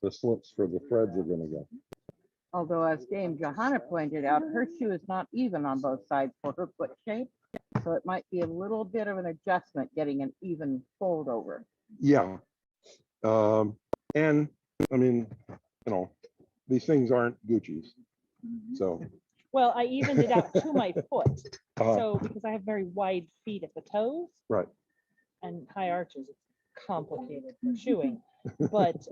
slits for the threads are going to go. Although as Dame Johanna pointed out, her shoe is not even on both sides for her foot shape. So it might be a little bit of an adjustment getting an even fold over. Yeah. And I mean, these things aren't Gucci's. So. Well, I evened it out to my foot. uh, So because I have very wide feet at the toes. Right. And high arches, it's complicated for shoeing. But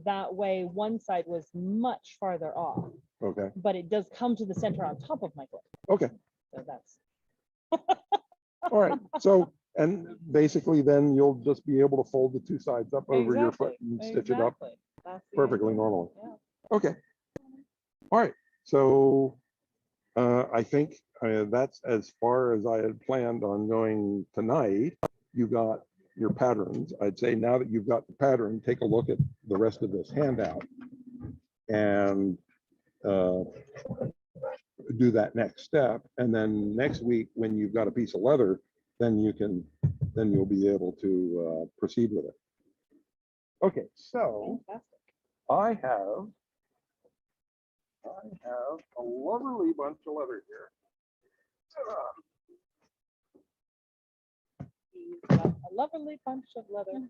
that way one side was much farther off, Okay. but it does come to the center on top of my foot. Okay. So that's All right. So, and basically then you'll just be able to fold the two sides up over your foot and stitch it up exactly. That's the perfectly idea. normally. Yeah. Okay. All right. So I think that's as far as I had planned on going tonight. You got your patterns. I'd say now that you've got the pattern, take a look at the rest of this handout and do that next step. And then next week, when you've got a piece of leather, then you'll be able to proceed with it. Okay, so Fantastic. I have a lovely bunch of leather here. He's got a lovely bunch of leather.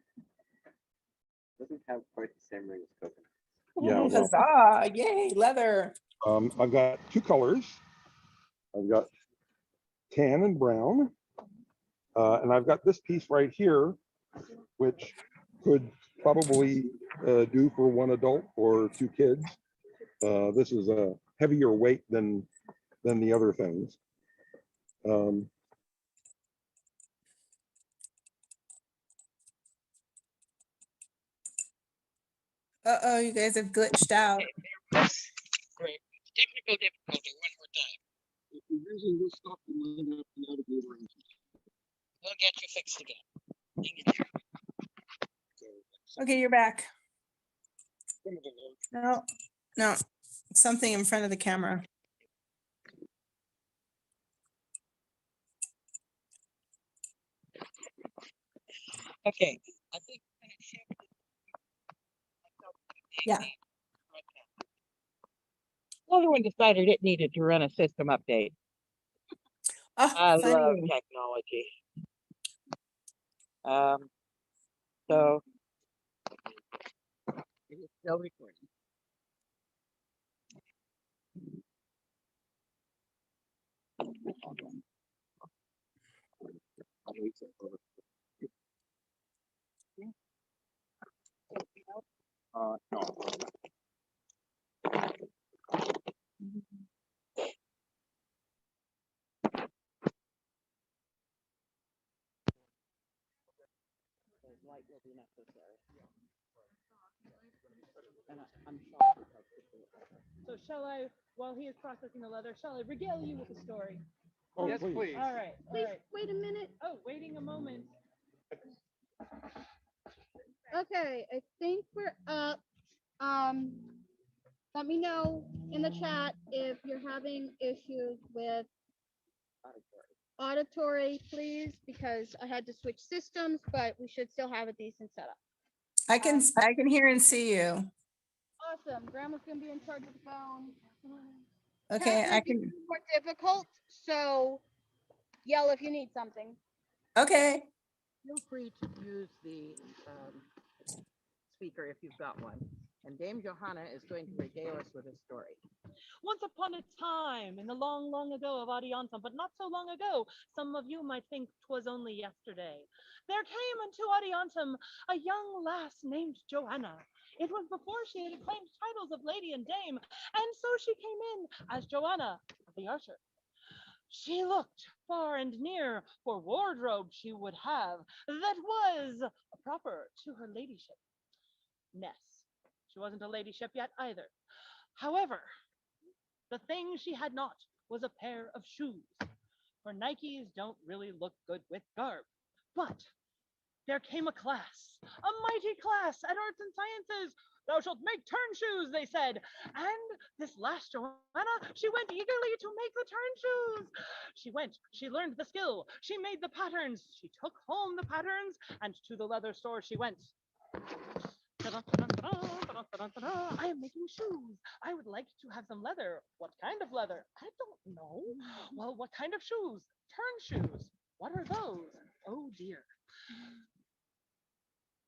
Doesn't have quite the same ring as coconut. Yeah, well, Huzzah, yay, leather. I've got two colors. I've got tan and brown. And I've got this piece right here, which could probably do for one adult or two kids. This is a heavier weight than the other things. Uh-oh, you guys have glitched out. Great. Technical difficulty one more time. If you're using this stuff, you might have to navigate around. We'll get you fixed again. Okay, you're back. No, no, something in front of the camera. Okay. I think Yeah. another one decided it needed to run a system update. Oh, I love funny. technology. So it is still recording. No. Light will be necessary. And I'm shocked. So shall I, while he is processing the leather, shall I regale you with a story? Oh, Yes, please. All right. All Please, right. wait a minute. Oh, waiting a moment. Okay, I think we're up. Let me know in the chat if you're having issues with auditory, please, because I had to switch systems, but we should still have a decent setup. I can hear and see you. Awesome. Grandma's gonna be in charge of the phone. Okay, Chat I might be can, more difficult, so yell if you need something. okay. Feel free to use the speaker if you've got one. And Dame Johanna is going to regale us with a story. Once upon a time, in the long, long ago of Adiantum, but not so long ago, some of you might think 'twas only yesterday, there came into Adiantum a young lass named Joanna. It was before she had claimed titles of lady and dame, and so she came in as Joanna of the Archer. She looked far and near for wardrobe she would have that was proper to her ladyship. Ness. She wasn't a ladyship yet either. However, the thing she had not was a pair of shoes, for Nikes don't really look good with garb. But there came a class, a mighty class at Arts and Sciences. Thou shalt make turn shoes, they said. And this last Joanna, she went eagerly to make the turn shoes. She went, she learned the skill, she made the patterns, she took home the patterns, and to the leather store she went. I am making shoes. I would like to have some leather. What kind of leather? I don't know. Well, what kind of shoes? Turn shoes. What are those? Oh dear.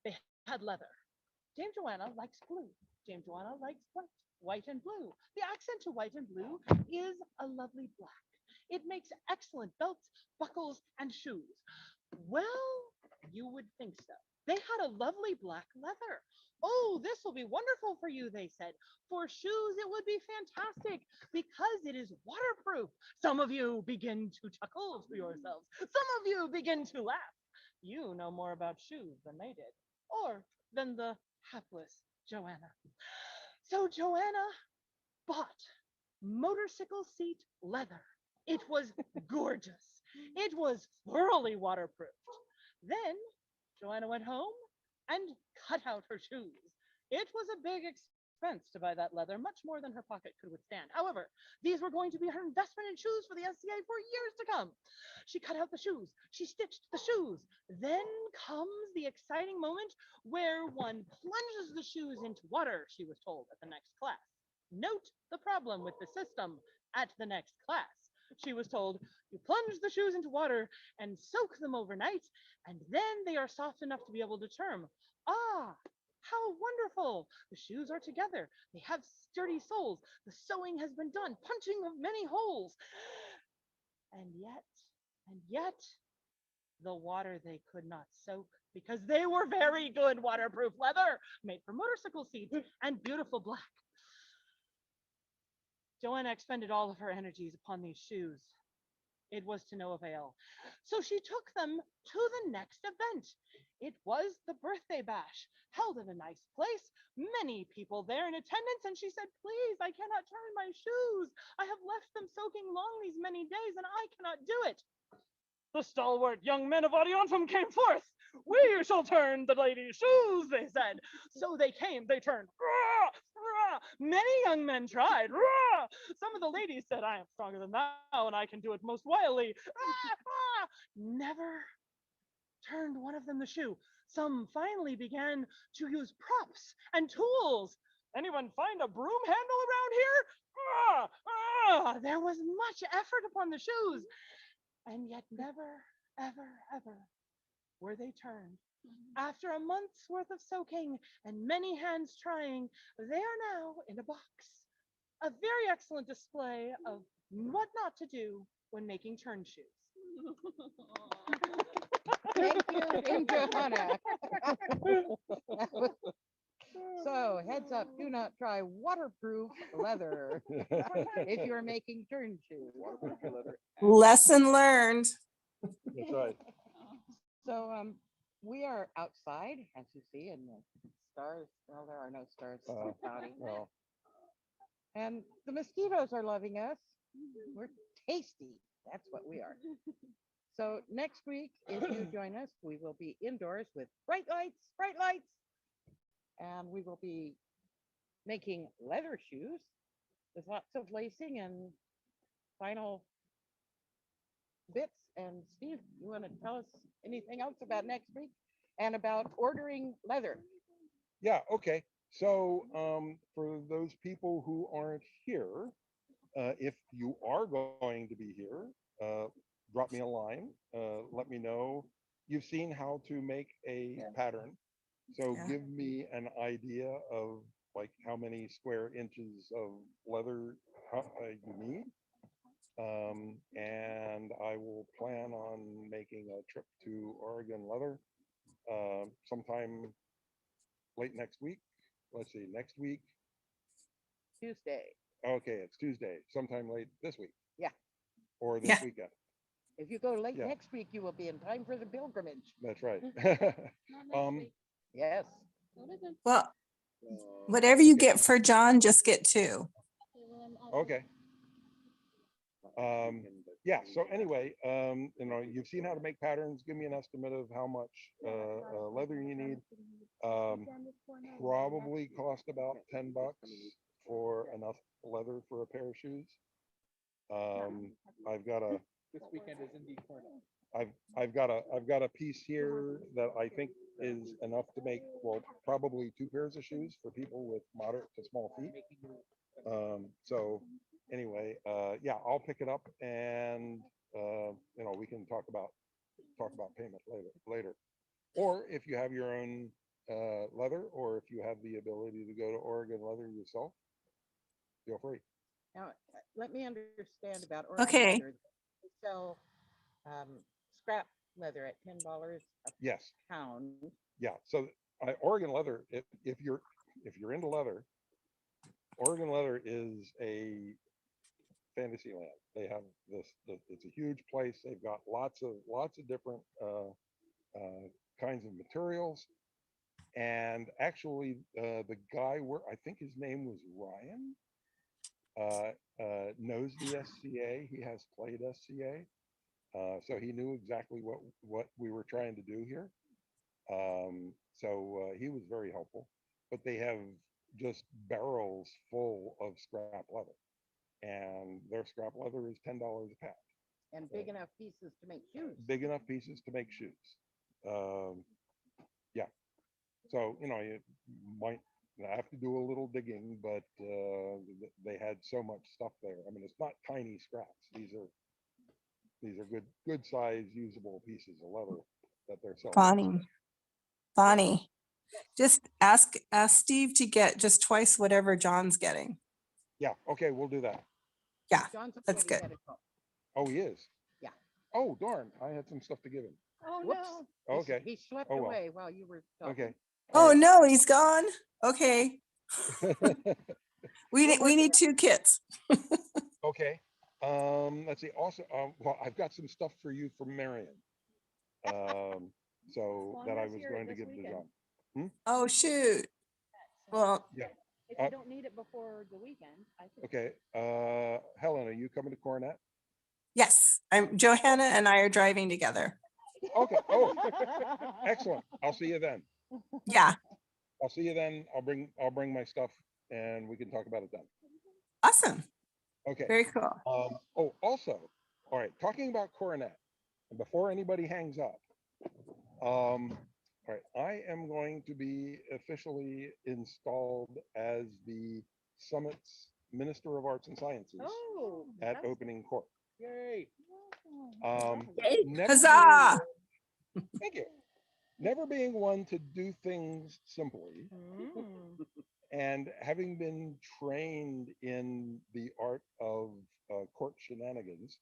They had leather. Dame Joanna likes blue. Dame Joanna likes white and blue. The accent to white and blue is a lovely black. It makes excellent belts, buckles, and shoes. Well, you would think so. They had a lovely black leather. Oh, this will be wonderful for you, they said. For shoes, it would be fantastic because it is waterproof. Some of you begin to chuckle to yourselves. Some of you begin to laugh. You know more about shoes than they did, or than the hapless Joanna. So Joanna bought motorcycle seat leather. It was gorgeous. It was thoroughly waterproofed. Then Joanna went home and cut out her shoes. It was a big expense to buy that leather, much more than her pocket could withstand. However, these were going to be her investment in shoes for the SCA for years to come. She cut out the shoes, she stitched the shoes. Then comes the exciting moment where one plunges the shoes into water, she was told at the next class. Note the problem with the system at the next class. She was told, you plunge the shoes into water and soak them overnight, and then they are soft enough to be able to turn. Ah, how wonderful! The shoes are together. They have sturdy soles. The sewing has been done, punching of many holes. And yet, the water they could not soak because they were very good waterproof leather made for motorcycle seats and beautiful black. Joanna expended all of her energies upon these shoes. It was to no avail. So she took them to the next event. It was the birthday bash, held in a nice place, many people there in attendance, and she said, please, I cannot turn my shoes. I have left them soaking long these many days, and I cannot do it. The stalwart young men of Audientum came forth. We shall turn the lady's shoes, they said. So they came, they turned. Rah, rah. Many young men tried. Rah. Some of the ladies said, I am stronger than thou, and I can do it most wildly. Never turned one of them the shoe. Some finally began to use props and tools. Anyone find a broom handle around here? There was much effort upon the shoes, and yet never, ever, ever were they turned. After a month's worth of soaking and many hands trying, they are now in a box. A very excellent display of what not to do when making turn shoes. Thank you, Dame Johanna. So heads up, do not try waterproof leather if you're making turn shoes. Lesson learned. That's right. So we are outside, as you see, and the stars, well, there are no stars. It's too cloudy. Well, And the mosquitoes are loving us. We're tasty. That's what we are. So next week, if you join us, we will be indoors with bright lights, and we will be making leather shoes with lots of lacing and final bits. And Steve, you want to tell us anything else about next week and about ordering leather? yeah, okay. So for those people who aren't here, if you are going to be here, drop me a line, let me know. You've seen how to make a pattern. So Yeah. give me an idea of like how many square inches of leather you need. And I will plan on making a trip to Oregon Leather sometime late next week. Let's see, next week. Tuesday. Okay, it's Tuesday, sometime late this week. Yeah. Or or this Yeah. weekend. If you go late Yeah. next week, you will be in time for the pilgrimage. That's right. Not next week. Yes. No, it isn't. Well, whatever you Okay. get for John, just get two. Okay, well, I'll do Okay. Yeah, so anyway, you know, you've seen how to make patterns. Give me an estimate of how much leather you need. Probably cost about $10 for enough leather for a pair of shoes. I've got a This weekend is indeed corner. I've got a piece here that I think is enough to make, well, probably 2 pairs of shoes for people with moderate to small feet. So anyway, yeah, I'll pick it up and you know, we can talk about payment later. Or if you have your own leather, or if you have the ability to go to Oregon Leather yourself, feel free. Now, let me understand about Oregon Okay. leather. They sell scrap leather at $10 a Yes. pound. Yeah, so Oregon Leather, if you're into leather, Oregon Leather is a fantasy land. They have it's a huge place. They've got lots of different kinds of materials. And actually, the guy I think his name was Ryan, knows the SCA. He has played SCA. So he knew exactly what we were trying to do here. So he was very helpful, but they have just barrels full of scrap leather, and their scrap leather is $10 a pound. And big enough pieces to make shoes. Big enough pieces to make shoes. Yeah. So, you know, you might have to do a little digging, but they had so much stuff there. I mean, it's not tiny scraps. These are good size usable pieces of leather that they're selling. Bonnie, just ask Steve to get just twice whatever John's getting. Yeah, okay, we'll do that. Yeah, John's that's already good. headed home. Oh, he is? Yeah. Oh, darn, I had some stuff to give him. Oh, Whoops. no. He s- Okay. He slept Oh, well. away while you were talking. Okay. Oh, no, he's gone. Okay, we need 2 kits. Okay. Let's see. Also, well, I've got some stuff for you from Marion. So that I Juan was was here going to this give to weekend. John. Oh, shoot. Well, If Uh, you don't need it before the weekend, I think. Okay. Helen, are you coming to Coronet? yes, Johanna and I are driving together. Okay. Oh, excellent. I'll see you then. Yeah, I'll see you then. I'll bring my stuff and we can talk about it then. awesome. Okay. Very cool. Oh, also, all right, talking about Coronet, and before anybody hangs up, all right, I am going to be officially installed as the Summit's Minister of Arts and Sciences Oh. at that's- opening court. Yay. Never Huzzah! Thank you. Never being one to do things simply, Mm. and having been trained in the art of court shenanigans,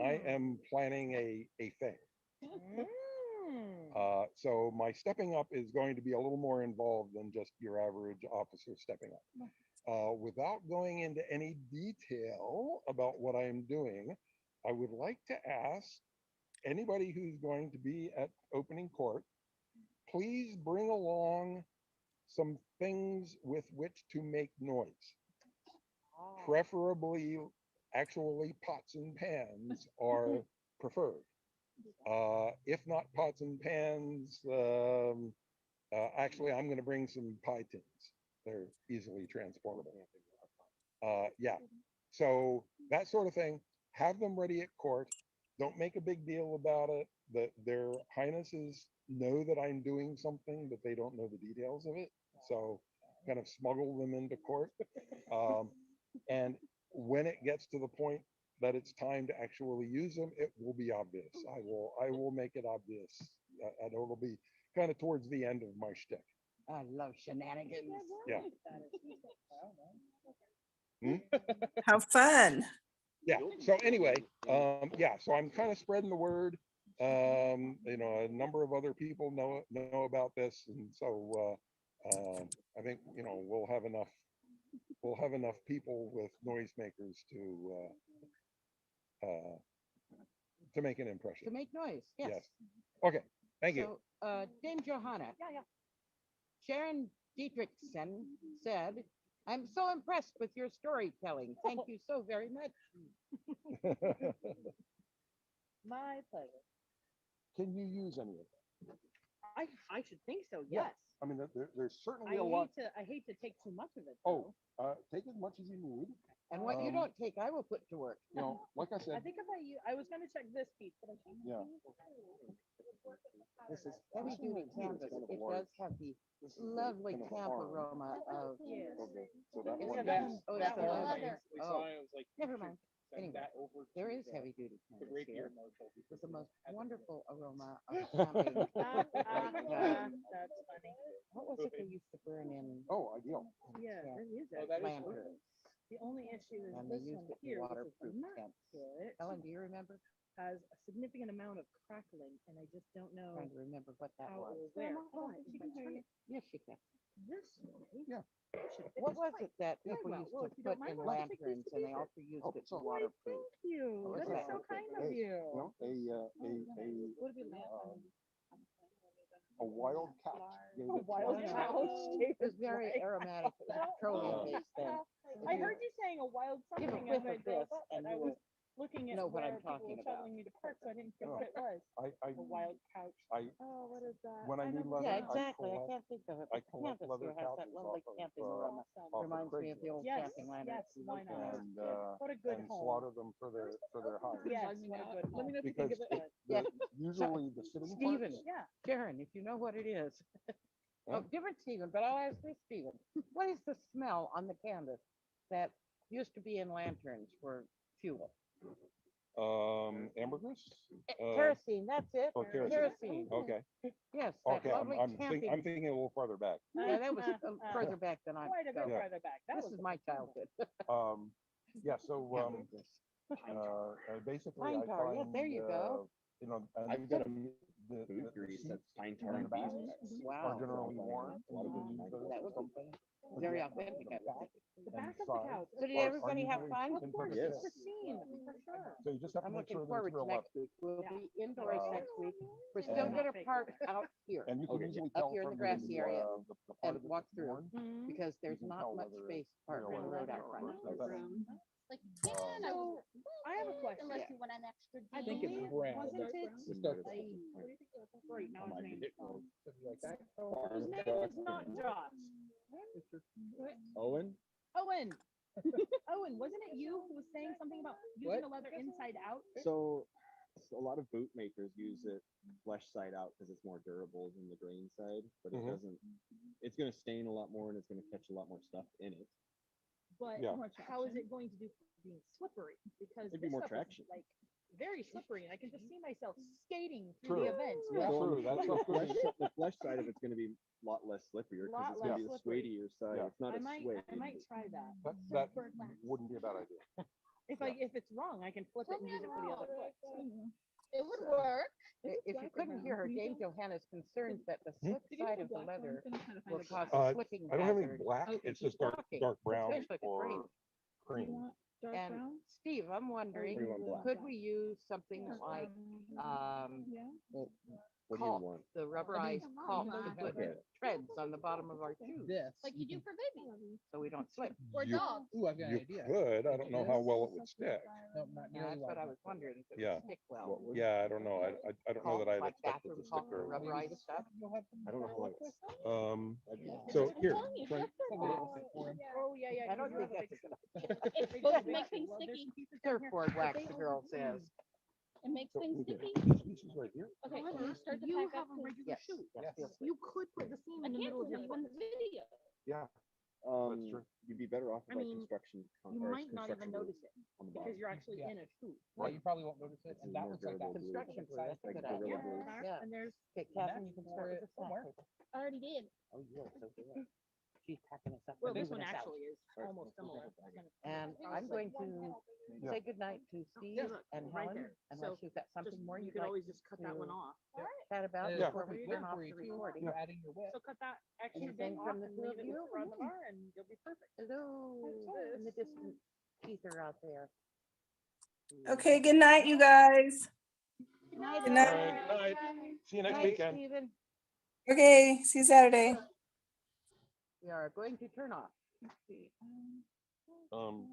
I am planning a thing. Mm. So my stepping up is going to be a little more involved than just your average officer stepping up. Without going into any detail about what I am doing, I would like to ask anybody who's going to be at opening court, please bring along some things with which to make noise. Preferably, actually pots and pans are preferred. If not pots and pans, actually, I'm going to bring some pie tins. They're easily transportable. Yeah, so that sort of thing, have them ready at court. Don't make a big deal about it. Their highnesses know that I'm doing something, but they don't know the details of it. So kind of smuggle them into court. And when it gets to the point that it's time to actually use them, it will be obvious. I will make it obvious. And it'll be kind of towards the end of my shtick. I love shenanigans. Yeah. How fun. Yeah. So anyway, yeah. So I'm kind of spreading the word. You know, a number of other people know about this, and so I think we'll have enough people with noisemakers to make an impression. To make noise, yes. Yes. Okay, thank you. So, Dame Johanna. Yeah. Sharon Dietrichson said, "I'm so impressed with your storytelling. Thank you so very much." My pleasure. Can you use any of that? I should think so, Yeah. yes. I mean, there's certainly I a lot. hate to take too much of it. Oh, though. take as much as you need. And what you don't take, I will put to work. You know, like I I said, think if I was gonna check this piece, but I think. yeah. This is Heavy duty canvas, it does have the lovely kind of camp farm. aroma of, Yes. Okay, so that Is one it is. that- oh, That it's the one leather. we Oh. saw, it was like. Never mind. send Anyway, that over there to is heavy duty the canvas Rapier here Marshal. with the most wonderful aroma of camping. That's funny. What was it they used to burn in Oh, ideal. Yeah, Yeah. it is. Oh, that is lanterns? The only issue is And they this used one it to here, which is waterproof not tents. good, Helen, do you remember? has a significant amount of crackling, and I just don't know Trying to remember what that how it was. will wear. But if I turn it Yes, she can. this way. Yeah. it should fit What just was fine. it that Very people well. used Well, to if you don't put mind, in I'll take these lanterns to and they pieces. also used it to Why, waterproof? thank you. What That was is that? so kind Hey, of you. You know, Would it be lamp? a wild couch. gave A it to wild us. couch. It was very aromatic. It was a petroleum based thing. I heard you saying a wild Give a something whiff as I of drove this up, and and I you was will looking at know what where I'm people talking were about. shuttling me to park, so I didn't think Oh. what it was. I, A wild couch. I, Oh, what is that? when I need don't leather, Yeah, know. exactly. I collect- can't think of it. I But the collect campus leather here has that couches lovely off of, camping uh, aroma. off of Reminds me of the old Yes, camping lanterns. yes, why not? and What a good and home. slaughter them for their hide. Yes, what a good home. Let me know if you Because think of it. Yeah. usually the sitting Stephen. parts, Yeah. Sharon, if you know what it is. Huh? Oh, different Stephen, but I'll ask this Stephen. What is the smell on the canvas that used to be in lanterns for fuel? ambergris. Kerosene, that's it. Oh, kerosene. Kerosene. Okay. Yes, that Okay. lovely I'm camping. thinking a little farther back. Yeah, that was further back than I. Quite a bit go. Yeah. farther back. That This was is my childhood. Yeah. So basically, Pine I tar, find yeah, there you go. You know, and I've got a the food grease seats that's pine in tar the and back beeswax. are Wow. generally worn. A lot of You can good use those That for would be something. But very the- authentic, the I would back think. the and back of the sides couch. So did are everybody have usually fun? Of in course, purpose. Yes. it's pristine, for sure. So you just have to I'm make looking sure that forward it's to real next leather. week. We'll Yeah. be indoors next week. We're still And- gonna park out here And you can Okay, easily Up tell here in the from grassy area the part and of it walk that's through. worn, Mhm. because there's can not tell much whether space it's parked real on the or road out not, front. or better. Like, man, I was So, I have a question. unless you want an extra. I think it's believe, brown, wasn't but- it? It's dark brown. Right, now I his might name's hit gone. Like that. His name is not Josh. Owen? Owen. Owen, wasn't it you who was saying something about using What? the leather inside out? So a lot of boot makers use it flesh side out because it's more durable than the grain side, but it Mhm. doesn't, it's gonna stain a lot more and it's gonna catch a lot more stuff in it. But Yeah. how is it going to do for being slippery? Because It'd be this more stuff traction. is like very slippery, and I can just see myself skating through True. the event. Yeah, So on true. the That's the not good. the flesh side of it's gonna be a lot less slipperier because Lot it's gonna less be the slippery. suedier side. Yeah. It's not I a might suede. try that. That Burnt wax. wouldn't be a bad idea. If it's wrong, I can flip it and use it for the other foot. It would work. If you couldn't hear her, Dame Johanna's concerned that the slick side of the leather will cause Uh, a slicking I don't have any hazard. black. It's just dark brown Especially if it's or rain. cream. And Steve, I'm wondering, Or you want black? could we use something like, What do you caulk, want? the rubberized caulk to put Okay. treads on the bottom of our shoes, Like you do for babies so we don't slip? or You- dogs. Ooh, I've got an You idea. could. I don't know how well it would stick. No, not Yeah, nearly that's what I large was wondering, if it Yeah. would stick well. What would- Yeah, I don't know. I don't know Caulk, that I'd like expect it bathroom to caulk, stick the very well. rubberized stuff. I don't know how it's. So here, Oh, yeah. I don't think that's It's supposed to make things sticky. surfboard wax, the girl says. It makes things sticky. these pieces right here. Okay, can you start to You pack up? have a regular Yes, shoe. yes, feel free. You could put the seam I in the can't middle of do your that foot. on the video. Yeah. Um, you'd be better off I with like mean, construction. You or might not even construction notice boots it on the because bottom. you're actually Yeah. in a shoe. Yeah, you probably won't notice it, It's and that more looks like that. durable glue. Construction glue, that's a Like good Gorilla idea. Glue. Yeah. And there's Okay, Catherine, you can start with the somewhere. snack. I already did. Oh, yeah, so good. She's packing us up. well, and this one moving us out. actually is Sorry. almost similar. It's gonna- And I'm going to Yeah. say goodnight to Steve look, and right Helen, there. unless So, you've got Just, something more you you'd could like always just cut that one to- off. to chat about Yeah. before we turn off the recording. You're adding your whip. So cut that extra Anything bit from off the and two leave of it you? with Hrodnavar and you'll be perfect. Hello, in the distant ether out there. Okay, good night, you guys. Good All night. right, good night. See you next Night, weekend. Stephen. Okay, see you Saturday. We are going to turn off. Let's see. Um,